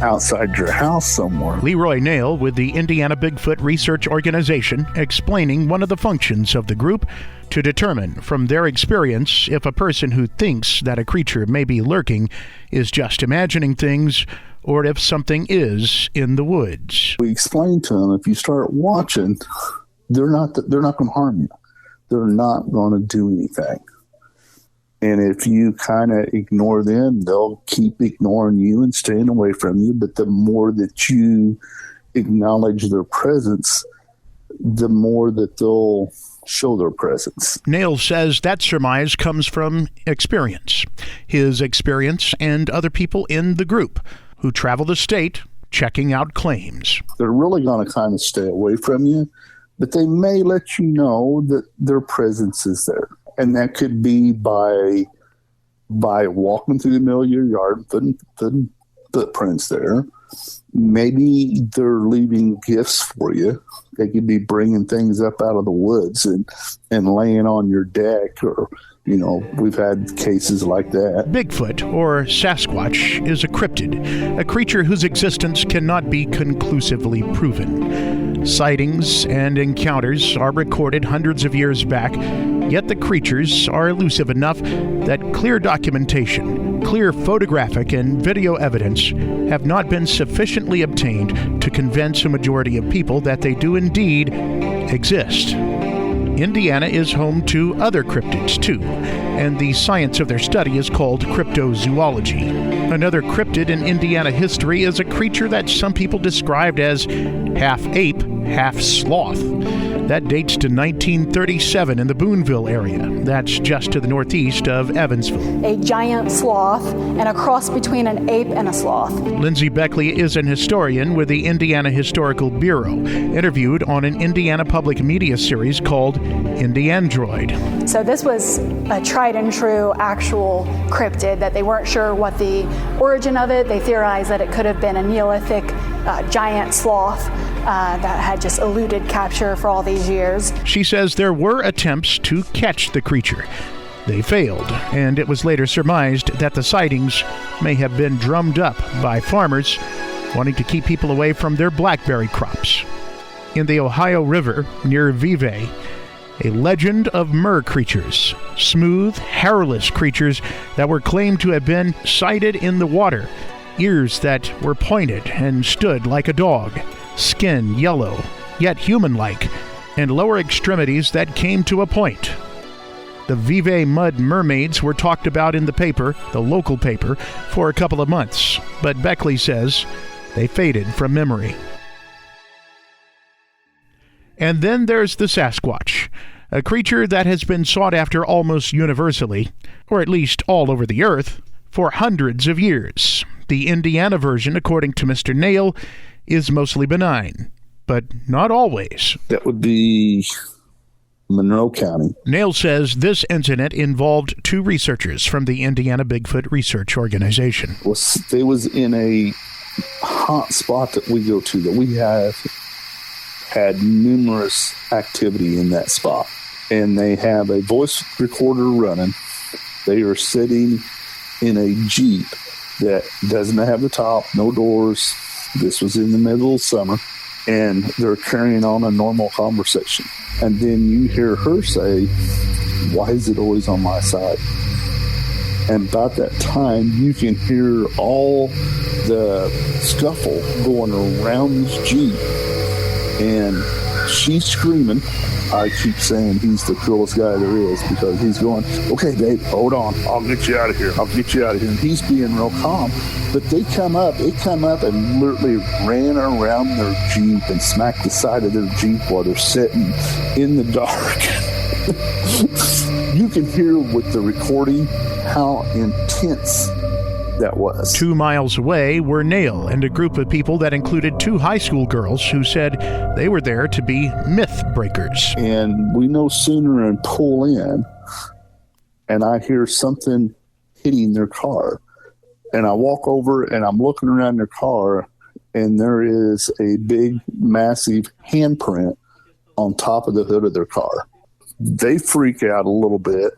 outside your house somewhere.
Leroy Nail with the Indiana Bigfoot Research Organization explaining one of the functions of the group to determine from their experience if a person who thinks that a creature may be lurking is just imagining things or if something is in the woods.
We explain to them, if you start watching, they're not going to harm you. They're not going to do anything. And if you kind of ignore them, they'll keep ignoring you and staying away from you. But the more that you acknowledge their presence, the more that they'll show their presence.
Nail says that surmise comes from experience. His experience and other people in the group who travel the state checking out claims.
They're really going to kind of stay away from you, but they may let you know that their presence is there. And that could be by walking through the middle of your yard, putting footprints there. Maybe they're leaving gifts for you. They could be bringing things up out of the woods and laying on your deck, or, we've had cases like that.
Bigfoot, or Sasquatch, is a cryptid, a creature whose existence cannot be conclusively proven. Sightings and encounters are recorded hundreds of years back, yet the creatures are elusive enough that clear documentation, clear photographic and video evidence have not been sufficiently obtained to convince a majority of people that they do indeed exist. Indiana is home to other cryptids, too, and the science of their study is called cryptozoology. Another cryptid in Indiana history is a creature that some people described as half ape, half sloth. That dates to 1937 in the Boonville area. That's just to the northeast of Evansville.
A giant sloth and a cross between an ape and a sloth.
Lindsay Beckley is an historian with the Indiana Historical Bureau, interviewed on an Indiana public media series called Indiandroid.
So this was a tried and true actual cryptid that they weren't sure what the origin of it. They theorized that it could have been a Neolithic giant sloth that had just eluded capture for all these years.
She says there were attempts to catch the creature. They failed, and it was later surmised that the sightings may have been drummed up by farmers wanting to keep people away from their blackberry crops. In the Ohio River near Vevey, a legend of mer creatures, smooth, hairless creatures that were claimed to have been sighted in the water, ears that were pointed and stood like a dog, skin yellow, yet human-like, and lower extremities that came to a point. The Vevey mud mermaids were talked about in the paper, the local paper, for a couple of months, but Beckley says they faded from memory. And then there's the Sasquatch, a creature that has been sought after almost universally, or at least all over the earth, for hundreds of years. The Indiana version, according to Mr. Nail, is mostly benign, but not always.
That would be Monroe County.
Nail says this incident involved 2 researchers from the Indiana Bigfoot Research Organization.
They was in a hot spot that we go to, that we have had numerous activity in that spot. And they have a voice recorder running. They are sitting in a Jeep that doesn't have the top, no doors. This was in the middle of summer. And they're carrying on a normal conversation. And then you hear her say, "Why is it always on my side?" And about that time, you can hear all the scuffle going around this Jeep. And she's screaming. I keep saying he's the coolest guy there is, because he's going, "Okay, babe, hold on. I'll get you out of here. I'll get you out of here." And he's being real calm. But they come up and literally ran around their Jeep and smacked the side of their Jeep while they're sitting in the dark. You can hear with the recording how intense that was.
2 miles away were Nail and a group of people that included 2 high school girls who said they were there to be myth breakers.
And we no sooner and pull in, and I hear something hitting their car. And I walk over and I'm looking around their car, and there is a big, massive handprint on top of the hood of their car. They freak out a little bit.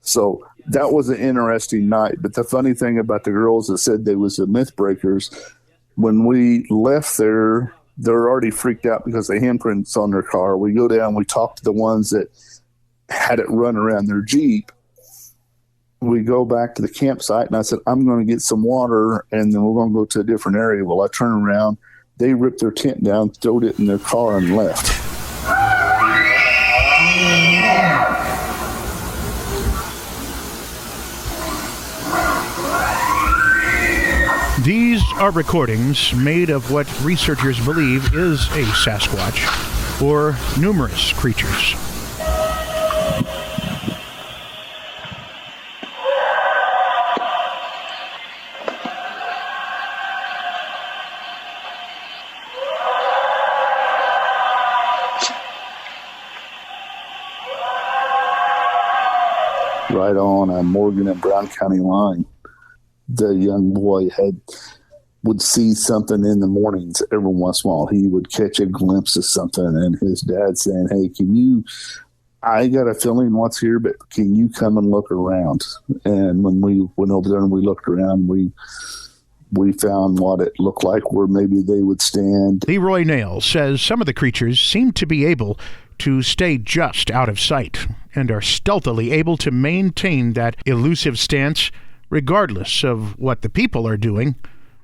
So that was an interesting night. But the funny thing about the girls that said they was the myth breakers, when we left there, they're already freaked out because the handprints on their car. We go down, we talk to the ones that had it run around their Jeep. We go back to the campsite, and I said, "I'm going to get some water, and then we're going to go to a different area." Well, I turn around, they ripped their tent down, throwed it in their car, and left.
These are recordings made of what researchers believe is a Sasquatch, or numerous creatures.
Right on a Morgan and Brown County line. The young boy would see something in the mornings every once in a while. He would catch a glimpse of something, and his dad saying, "Hey, I got a feeling what's here, but can you come and look around?" And when we went over there and we looked around, we found what it looked like, where maybe they would stand.
Leroy Nail says some of the creatures seem to be able to stay just out of sight and are stealthily able to maintain that elusive stance regardless of what the people are doing,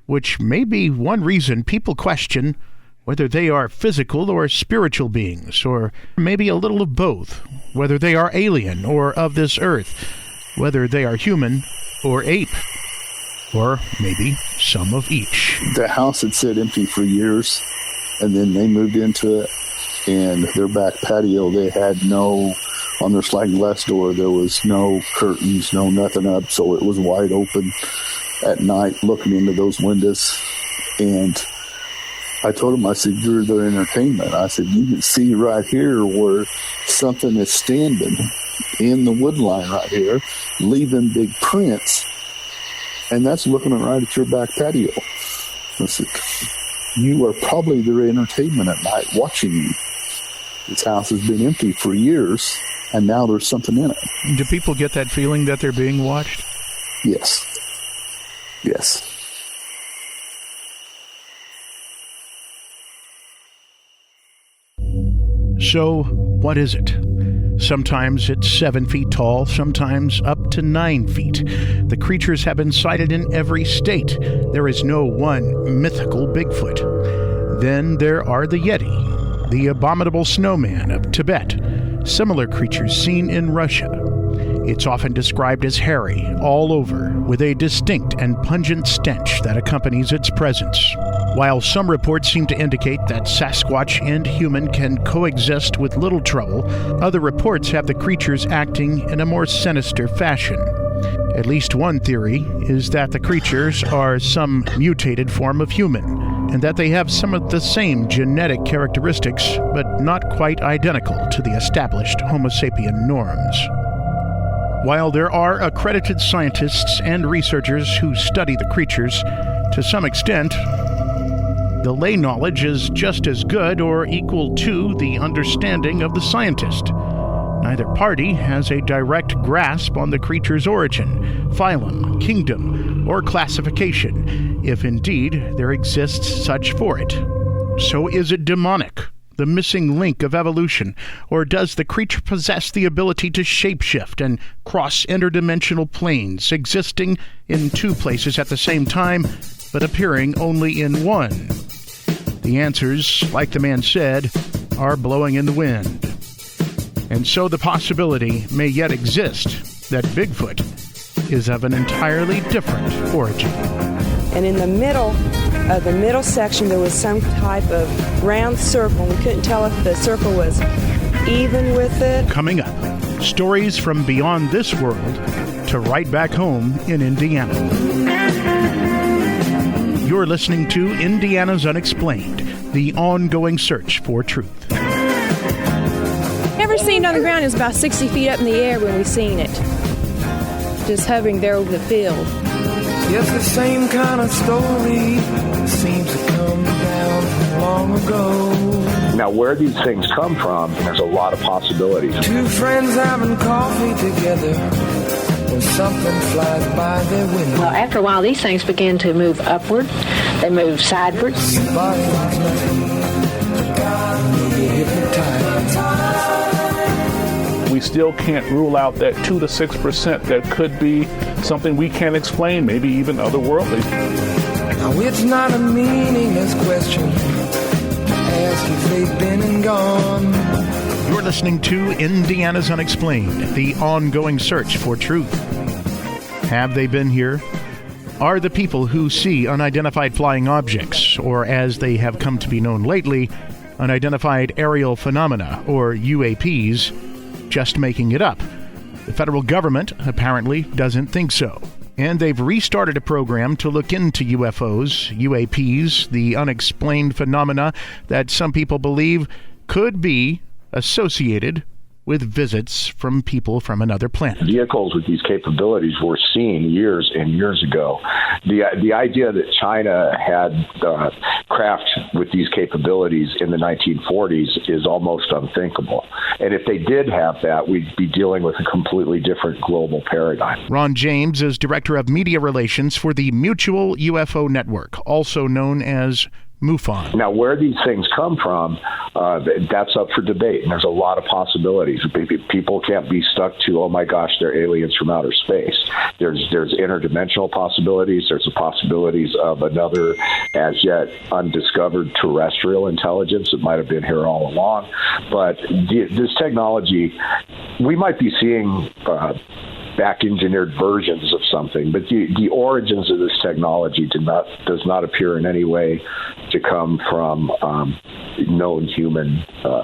which may be one reason people question whether they are physical or spiritual beings, or maybe a little of both, whether they are alien or of this earth, whether they are human or ape, or maybe some of each.
The house had sat empty for years, and then they moved into it, and their back patio, they had on their sliding glass door, there was no curtains, no nothing up, so it was wide open at night looking into those windows. And I told them, I said, "You're their entertainment." I said, "You can see right here where something is standing in the wood line right here, leaving big prints, and that's looking right at your back patio." I said, "You are probably their entertainment at night, watching you. This house has been empty for years, and now there's something in it."
Do people get that feeling that they're being watched?
Yes. Yes.
So, what is it? Sometimes it's 7 feet tall, sometimes up to 9 feet. The creatures have been sighted in every state. There is no one mythical Bigfoot. Then there are the Yeti, the abominable snowman of Tibet, similar creatures seen in Russia. It's often described as hairy, all over, with a distinct and pungent stench that accompanies its presence. While some reports seem to indicate that Sasquatch and human can coexist with little trouble, other reports have the creatures acting in a more sinister fashion. At least one theory is that the creatures are some mutated form of human, and that they have some of the same genetic characteristics, but not quite identical to the established Homo sapien norms. While there are accredited scientists and researchers who study the creatures, to some extent, the lay knowledge is just as good or equal to the understanding of the scientist. Neither party has a direct grasp on the creature's origin, phylum, kingdom, or classification, if indeed there exists such for it. So is it demonic, the missing link of evolution, or does the creature possess the ability to shapeshift and cross interdimensional planes, existing in two places at the same time, but appearing only in one? The answers, like the man said, are blowing in the wind. And so the possibility may yet exist that Bigfoot is of an entirely different origin.
And in the middle section, there was some type of round circle. We couldn't tell if the circle was even with it.
Coming up, stories from beyond this world to right back home in Indiana. You're listening to Indiana's Unexplained, the ongoing search for truth.
Never seen it on the ground. It was about 60 feet up in the air when we seen it. Just hovering there over the field.
Yes, the same kind of story seems to come down from long ago.
Now, where these things come from, there's a lot of possibilities.
Two friends having coffee together when something flies by their window.
Well, after a while, these things begin to move upward. They move sidewards.
Your body was made. You get hypnotized.
We still can't rule out that 2 to 6% that could be something we can't explain, maybe even otherworldly.
Now it's not a meaningless question to ask if they've been and gone.
You're listening to Indiana's Unexplained, the ongoing search for truth. Have they been here? Are the people who see unidentified flying objects, or as they have come to be known lately, unidentified aerial phenomena, or UAPs, just making it up? The federal government apparently doesn't think so. And they've restarted a program to look into UFOs, UAPs, the unexplained phenomena that some people believe could be associated with visits from people from another planet.
Vehicles with these capabilities were seen years and years ago. The idea that China had craft with these capabilities in the 1940s is almost unthinkable. And if they did have that, we'd be dealing with a completely different global paradigm.
Ron James is Director of Media Relations for the Mutual UFO Network, also known as MUFON.
Now, where these things come from, that's up for debate, and there's a lot of possibilities. People can't be stuck to, oh my gosh, they're aliens from outer space. There's interdimensional possibilities. There's the possibilities of another as yet undiscovered terrestrial intelligence that might have been here all along. But this technology, we might be seeing back-engineered versions of something, but the origins of this technology does not appear in any way to come from known human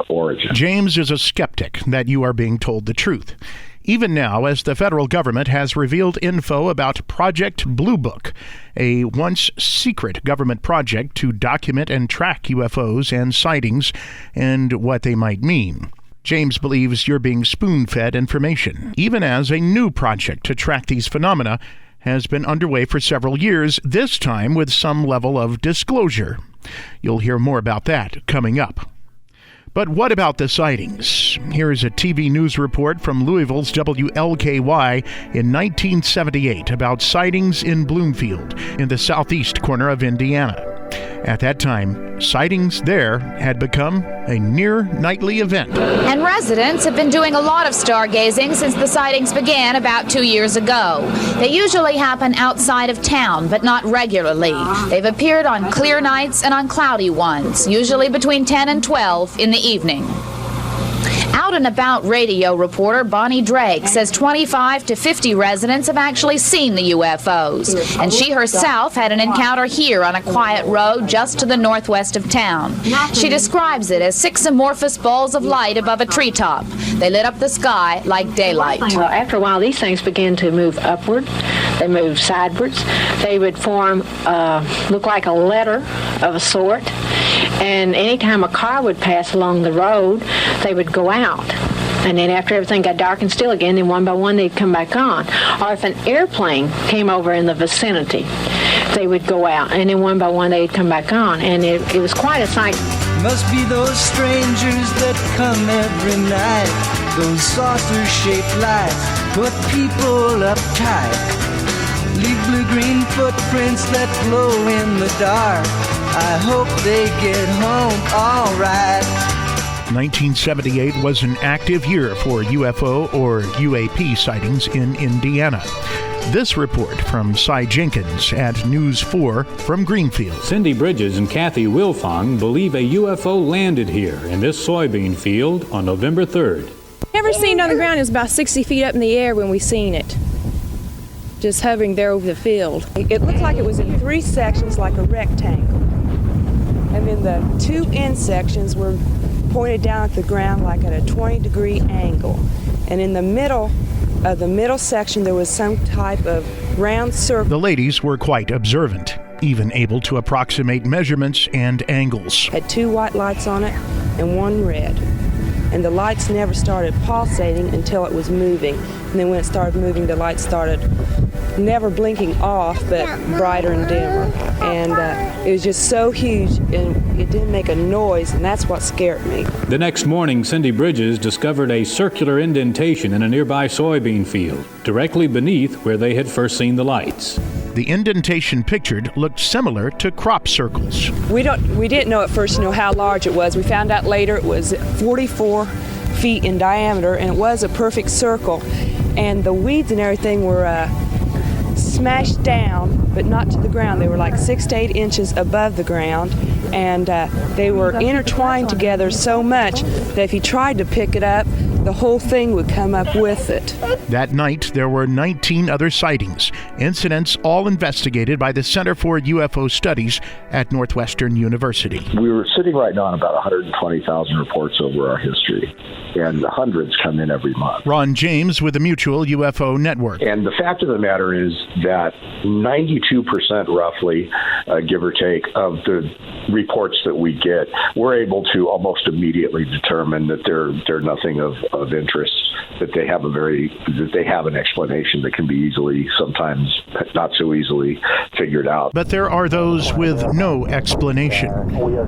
origin.
James is a skeptic that you are being told the truth. Even now, as the federal government has revealed info about Project Blue Book, a once secret government project to document and track UFOs and sightings and what they might mean. James believes you're being spoon-fed information, even as a new project to track these phenomena has been underway for several years, this time with some level of disclosure. You'll hear more about that coming up. But what about the sightings? Here is a TV news report from Louisville's WLKY in 1978 about sightings in Bloomfield, in the southeast corner of Indiana. At that time, sightings there had become a near nightly event.
And residents have been doing a lot of stargazing since the sightings began about 2 years ago. They usually happen outside of town, but not regularly. They've appeared on clear nights and on cloudy ones, usually between 10 and 12 in the evening. Out Out and About radio reporter Bonnie Drake says 25 to 50 residents have actually seen the UFOs, and she herself had an encounter here on a quiet road just to the northwest of town. She describes it as 6 amorphous balls of light above a treetop. They lit up the sky like daylight.
Well, after a while, these things began to move upward. They moved sidewards. They would form, look like a letter of a sort. And anytime a car would pass along the road, they would go out. And then after everything got dark and still again, then one by one they'd come back on. Or if an airplane came over in the vicinity, they would go out. And then one by one they'd come back on. And it was quite a sight.
Must be those strangers that come every night. Those saucer-shaped lights put people uptight. Leave blue-green footprints that glow in the dark. I hope they get home all right.
1978 was an active year for UFO or UAP sightings in Indiana. This report from Cy Jenkins at News 4 from Greenfield.
Cindy Bridges and Kathy Wilfong believe a UFO landed here in this soybean field on November 3rd.
Never seen it on the ground. It was about 60 feet up in the air when we seen it, just hovering there over the field.
It looked like it was in 3 sections like a rectangle. And then the 2 end sections were pointed down at the ground like at a 20-degree angle. And in the middle of the middle section, there was some type of round circle.
The ladies were quite observant, even able to approximate measurements and angles.
Had 2 white lights on it and 1 red. And the lights never started pulsating until it was moving. And then when it started moving, the lights started never blinking off, but brighter and dimmer. And it was just so huge, and it didn't make a noise, and that's what scared me.
The next morning, Cindy Bridges discovered a circular indentation in a nearby soybean field, directly beneath where they had first seen the lights.
The indentation pictured looked similar to crop circles.
We didn't know at first, how large it was. We found out later it was 44 feet in diameter, and it was a perfect circle. And the weeds and everything were smashed down, but not to the ground. They were like 6 to 8 inches above the ground, and they were intertwined together so much that if you tried to pick it up, the whole thing would come up with it.
That night, there were 19 other sightings, incidents all investigated by the Center for UFO Studies at Northwestern University.
We were sitting right now on about 120,000 reports over our history, and hundreds come in every month.
Ron James with the Mutual UFO Network.
And the fact of the matter is that 92% roughly, give or take, of the reports that we get, we're able to almost immediately determine that they're nothing of interest, that they have an explanation that can be easily, sometimes not so easily, figured out.
But there are those with no explanation,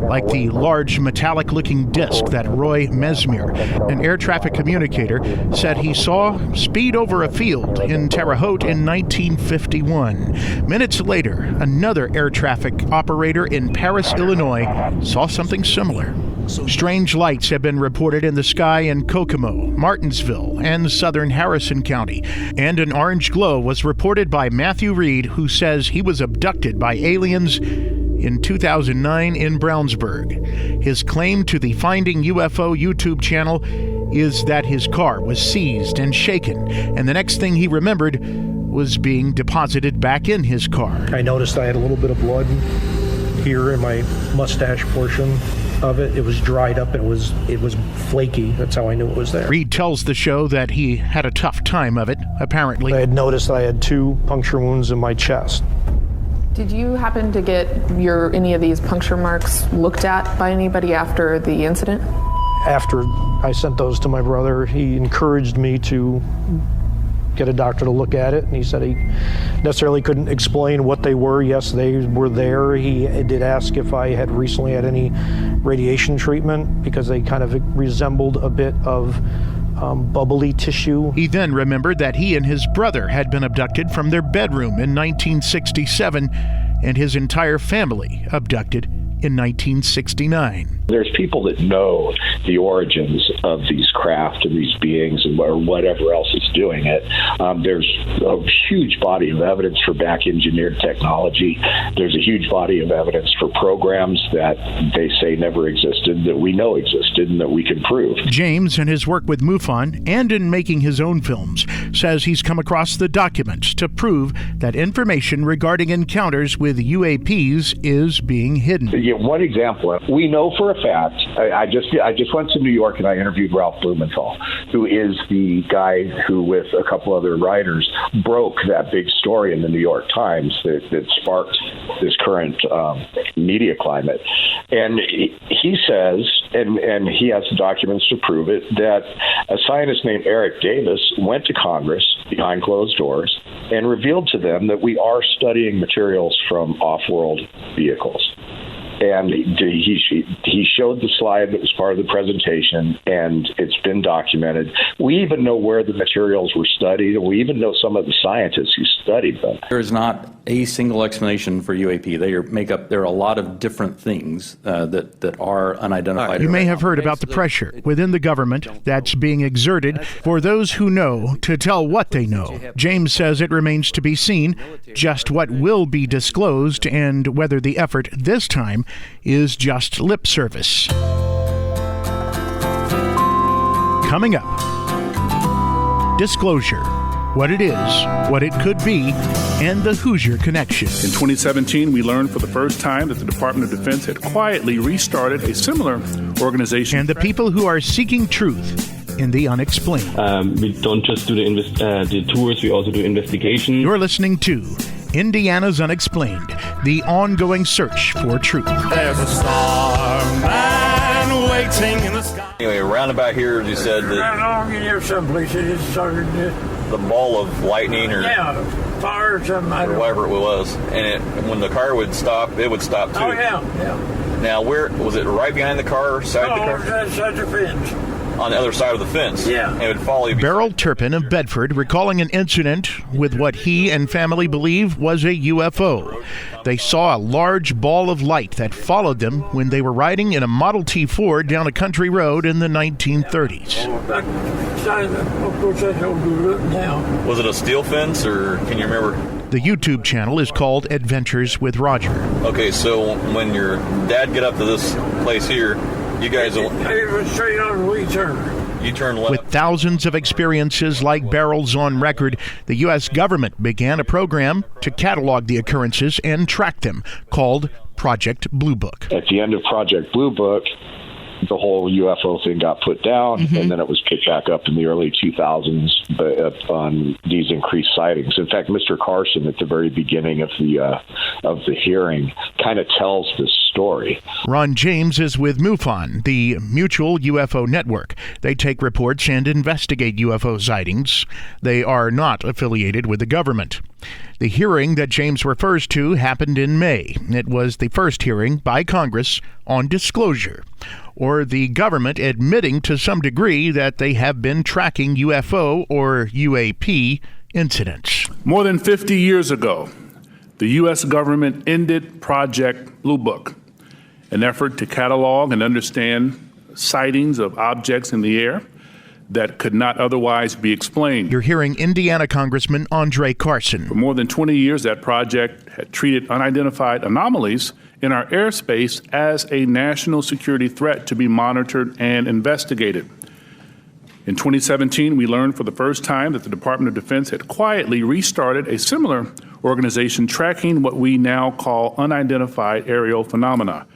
like the large metallic-looking disc that Roy Mesmer, an air traffic communicator, said he saw speed over a field in Terre Haute in 1951. Minutes later, another air traffic operator in Paris, Illinois, saw something similar. Strange lights have been reported in the sky in Kokomo, Martinsville, and southern Harrison County. And an orange glow was reported by Matthew Reed, who says he was abducted by aliens in 2009 in Brownsburg. His claim to the Finding UFO YouTube channel is that his car was seized and shaken, and the next thing he remembered was being deposited back in his car.
I noticed I had a little bit of blood here in my mustache portion of it. It was dried up. It was flaky. That's how I knew it was there.
Reed tells the show that he had a tough time of it, apparently.
I had noticed I had 2 puncture wounds in my chest.
Did you happen to get any of these puncture marks looked at by anybody after the incident?
After I sent those to my brother, he encouraged me to get a doctor to look at it, and he said he necessarily couldn't explain what they were. Yes, they were there. He did ask if I had recently had any radiation treatment, because they kind of resembled a bit of bubbly tissue.
He then remembered that he and his brother had been abducted from their bedroom in 1967, and his entire family abducted in 1969.
There's people that know the origins of these craft and these beings and or whatever else is doing it. There's a huge body of evidence for back-engineered technology. There's a huge body of evidence for programs that they say never existed, that we know existed, and that we can prove.
James, in his work with MUFON and in making his own films, says he's come across the documents to prove that information regarding encounters with UAPs is being hidden.
Yeah, one example, we know for a fact, I just went to New York and I interviewed Ralph Blumenthal, who is the guy who, with a couple other writers, broke that big story in the New York Times that sparked this current media climate. And he says, and he has the documents to prove it, that a scientist named Eric Davis went to Congress behind closed doors and revealed to them that we are studying materials from off-world vehicles. And he showed the slide that was part of the presentation, and it's been documented. We even know where the materials were studied, and we even know some of the scientists who studied them.
There is not a single explanation for UAP. There are a lot of different things that are unidentified.
You may have heard about the pressure within the government that's being exerted for those who know to tell what they know. James says it remains to be seen just what will be disclosed and whether the effort this time is just lip service. Coming up, disclosure, what it is, what it could be, and the Hoosier connection.
In 2017, we learned for the first time that the Department of Defense had quietly restarted a similar organization.
And the people who are seeking truth in the unexplained.
We don't just do the tours, we also do investigations.
You're listening to Indiana's Unexplained, the ongoing search for truth.
There's a star man waiting in the sky.
Anyway, around about here, you said that
Along in here someplace it just started
the ball of lightning or
fire or something.
or whatever it was, and when the car would stop, it would stop too.
Oh, yeah.
Now, where was it? Right behind the car, or side the car?
Outside the fence.
On the other side of the fence.
Yeah.
And it would follow you.
Beryl Turpin of Bedford recalling an incident with what he and family believe was a UFO. They saw a large ball of light that followed them when they were riding in a Model T Ford down a country road in the 1930s.
Was it a steel fence, or can you remember?
The YouTube channel is called Adventures with Roger.
Okay, so when your dad get up to this place here, you guys will...
It was straight on, we turn.
You turn left.
With thousands of experiences like Beryl's on record, the U.S. government began a program to catalog the occurrences and track them, called Project Blue Book.
At the end of Project Blue Book, the whole UFO thing got put down, and then it was picked back up in the early 2000s on these increased sightings. In fact, Mr. Carson, at the very beginning of the hearing, kind of tells this story.
Ron James is with MUFON, the Mutual UFO Network. They take reports and investigate UFO sightings. They are not affiliated with the government. The hearing that James refers to happened in May. It was the first hearing by Congress on disclosure, or the government admitting to some degree that they have been tracking UFO or UAP incidents.
More than 50 years ago, the U.S. government ended Project Blue Book, an effort to catalog and understand sightings of objects in the air that could not otherwise be explained.
You're hearing Indiana Congressman Andre Carson.
For more than 20 years, that project had treated unidentified anomalies in our airspace as a national security threat to be monitored and investigated. In 2017, we learned for the first time that the Department of Defense had quietly restarted a similar organization tracking what we now call unidentified aerial phenomena,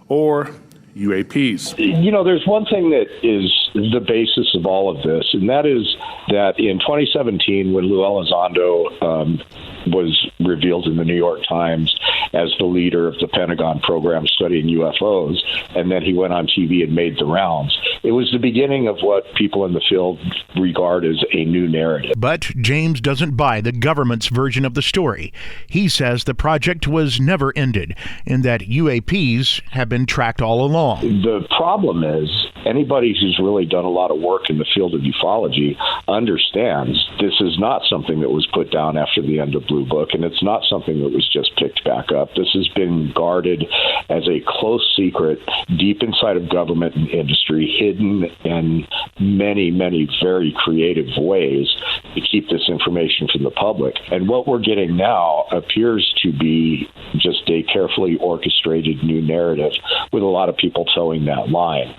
or UAPs.
You know, there's one thing that is the basis of all of this, and that is that in 2017, when Lou Elizondo was revealed in the New York Times as the leader of the Pentagon program studying UFOs, and then he went on TV and made the rounds, it was the beginning of what people in the field regard as a new narrative.
But James doesn't buy the government's version of the story. He says the project was never ended and that UAPs have been tracked all along. wrong.
The problem is anybody who's really done a lot of work in the field of ufology understands this is not something that was put down after the end of Blue Book, and it's not something that was just picked back up. This has been guarded as a close secret deep inside of government and industry, hidden in many, many very creative ways to keep this information from the public. And what we're getting now appears to be just a carefully orchestrated new narrative with a lot of people towing that line.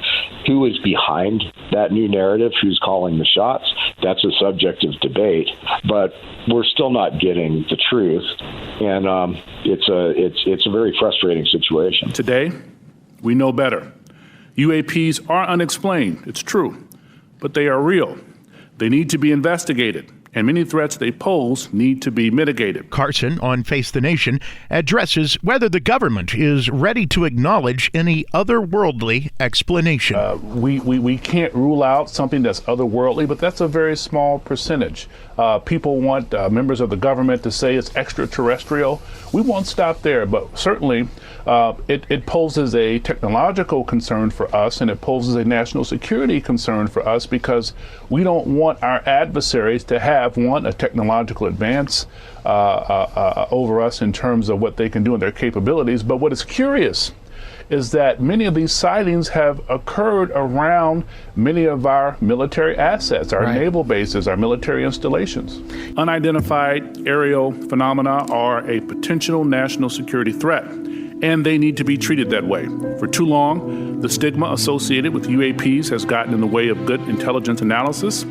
Who is behind that new narrative? Who's calling the shots? That's a subject of debate, but we're still not getting the truth, and it's a very frustrating situation.
Today, we know better. UAPs are unexplained, it's true, but they are real. They need to be investigated, and many threats they pose need to be mitigated.
Carson on Face the Nation addresses whether the government is ready to acknowledge any otherworldly explanation.
We can't rule out something that's otherworldly, but that's a very small percentage. People want members of the government to say it's extraterrestrial. We won't stop there, but certainly it poses a technological concern for us, and it poses a national security concern for us, because we don't want our adversaries to have, one, a technological advance over us in terms of what they can do and their capabilities. But what is curious is that many of these sightings have occurred around many of our military assets, our naval bases, our military installations. Unidentified aerial phenomena are a potential national security threat, and they need to be treated that way. For too long, the stigma associated with UAPs has gotten in the way of good intelligence analysis.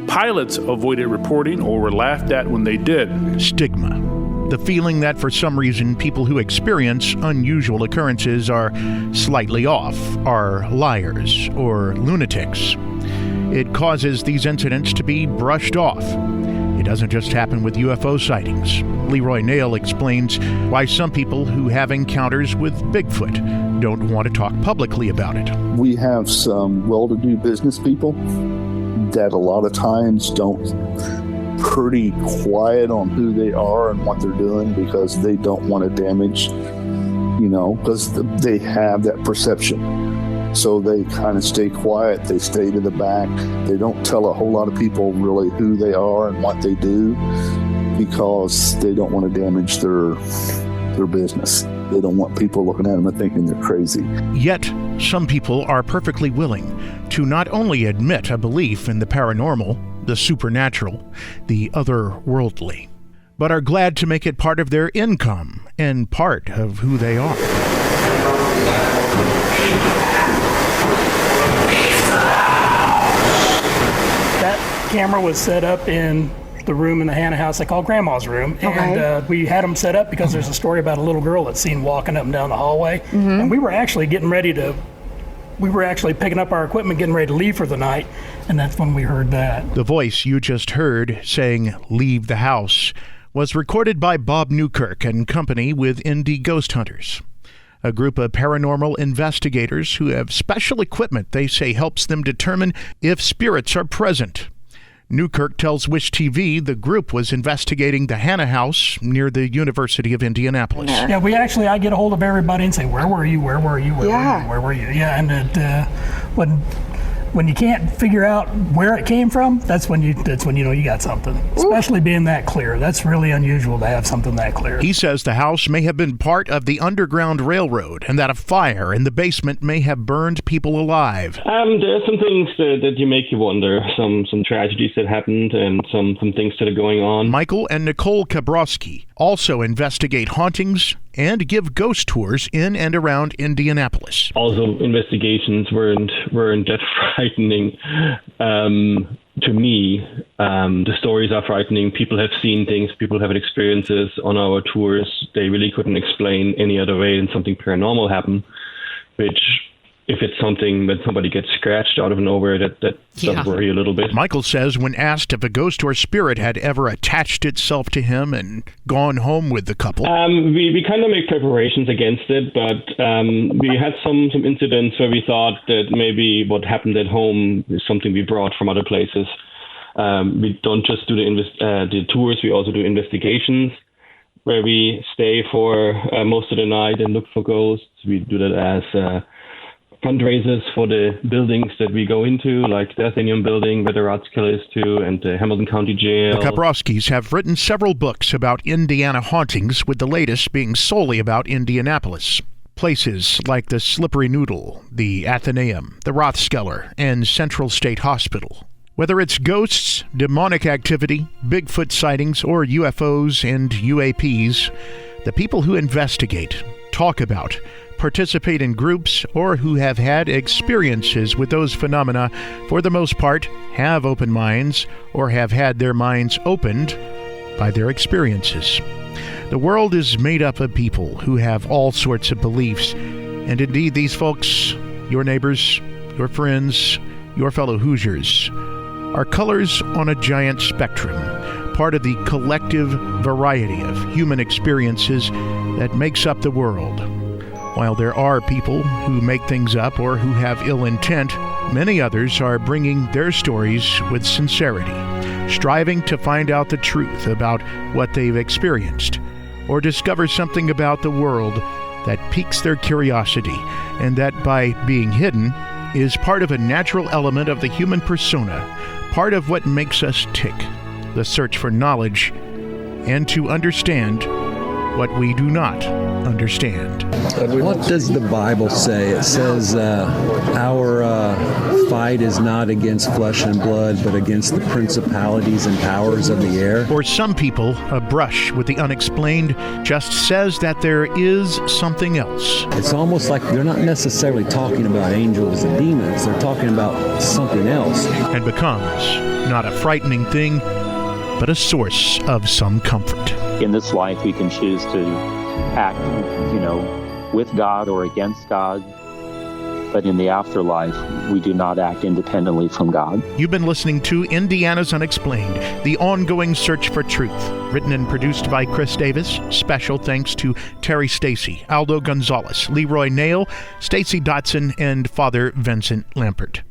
Pilots avoided reporting or were laughed at when they did.
Stigma. The feeling that for some reason people who experience unusual occurrences are slightly off, are liars or lunatics. It causes these incidents to be brushed off. It doesn't just happen with UFO sightings. Leroy Nail explains why some people who have encounters with Bigfoot don't want to talk publicly about it.
We have some well-to-do business people that a lot of times don't pretty quiet on who they are and what they're doing, because they don't want to damage, because they have that perception. So they kind of stay quiet. They stay to the back. They don't tell a whole lot of people really who they are and what they do, because they don't want to damage their business. They don't want people looking at them and thinking they're crazy.
Yet, some people are perfectly willing to not only admit a belief in the paranormal, the supernatural, the otherworldly, but are glad to make it part of their income and part of who they are.
That camera was set up in the room in the Hannah house they call Grandma's room, and we had them set up because there's a story about a little girl that's seen walking up and down the hallway, and we were actually picking up our equipment, getting ready to leave for the night, and that's when we heard that.
The voice you just heard saying, "Leave the house," was recorded by Bob Newkirk and company with Indie Ghost Hunters, a group of paranormal investigators who have special equipment they say helps them determine if spirits are present. Newkirk tells Wish TV the group was investigating the Hannah house near the University of Indianapolis.
Yeah, I get a hold of everybody and say, where were you? Where were you? Where were you? Yeah, and when you can't figure out where it came from, that's when you know you got something. Especially being that clear. That's really unusual to have something that clear.
He says the house may have been part of the Underground Railroad and that a fire in the basement may have burned people alive.
There are some things that you make you wonder. Some tragedies that happened and some things that are going on.
Michael and Nicole Kabrowski also investigate hauntings and give ghost tours in and around Indianapolis.
Also, investigations weren't that frightening to me. The stories are frightening. People have seen things. People have had experiences on our tours. They really couldn't explain any other way than something paranormal happened, which, if it's something that somebody gets scratched out of nowhere, that does worry a little bit.
Michael says when asked if a ghost or spirit had ever attached itself to him and gone home with the couple.
We kind of make preparations against it, but we had some incidents where we thought that maybe what happened at home is something we brought from other places. We don't just do the tours, we also do investigations where we stay for most of the night and look for ghosts. We do that as fundraisers for the buildings that we go into, like the Athenaeum building where the Rathskeller is too, and the Hamilton County Jail.
The Kaprowskis have written several books about Indiana hauntings, with the latest being solely about Indianapolis. Places like the Slippery Noodle, the Athenaeum, the Rathskeller, and Central State Hospital. Whether it's ghosts, demonic activity, Bigfoot sightings, or UFOs and UAPs, the people who investigate, talk about, participate in groups, or who have had experiences with those phenomena, for the most part, have open minds or have had their minds opened by their experiences. The world is made up of people who have all sorts of beliefs, and indeed these folks, your neighbors, your friends, your fellow Hoosiers, are colors on a giant spectrum, part of the collective variety of human experiences that makes up the world. While there are people who make things up or who have ill intent, many others are bringing their stories with sincerity, striving to find out the truth about what they've experienced, or discover something about the world that piques their curiosity, and that by being hidden is part of a natural element of the human persona, part of what makes us tick, the search for knowledge and to understand what we do not understand.
What does the Bible say? It says our fight is not against flesh and blood, but against the principalities and powers of the air.
For some people, a brush with the unexplained just says that there is something else.
It's almost like they're not necessarily talking about angels and demons. They're talking about something else.
And becomes not a frightening thing, but a source of some comfort.
In this life, we can choose to act, with God or against God. But in the afterlife, we do not act independently from God.
You've been listening to Indiana's Unexplained, the ongoing search for truth. Written and produced by Chris Davis. Special thanks to Terry Stacy, Aldo Gonzalez, Leroy Nail, Stacy Dotson, and Father Vincent Lampert.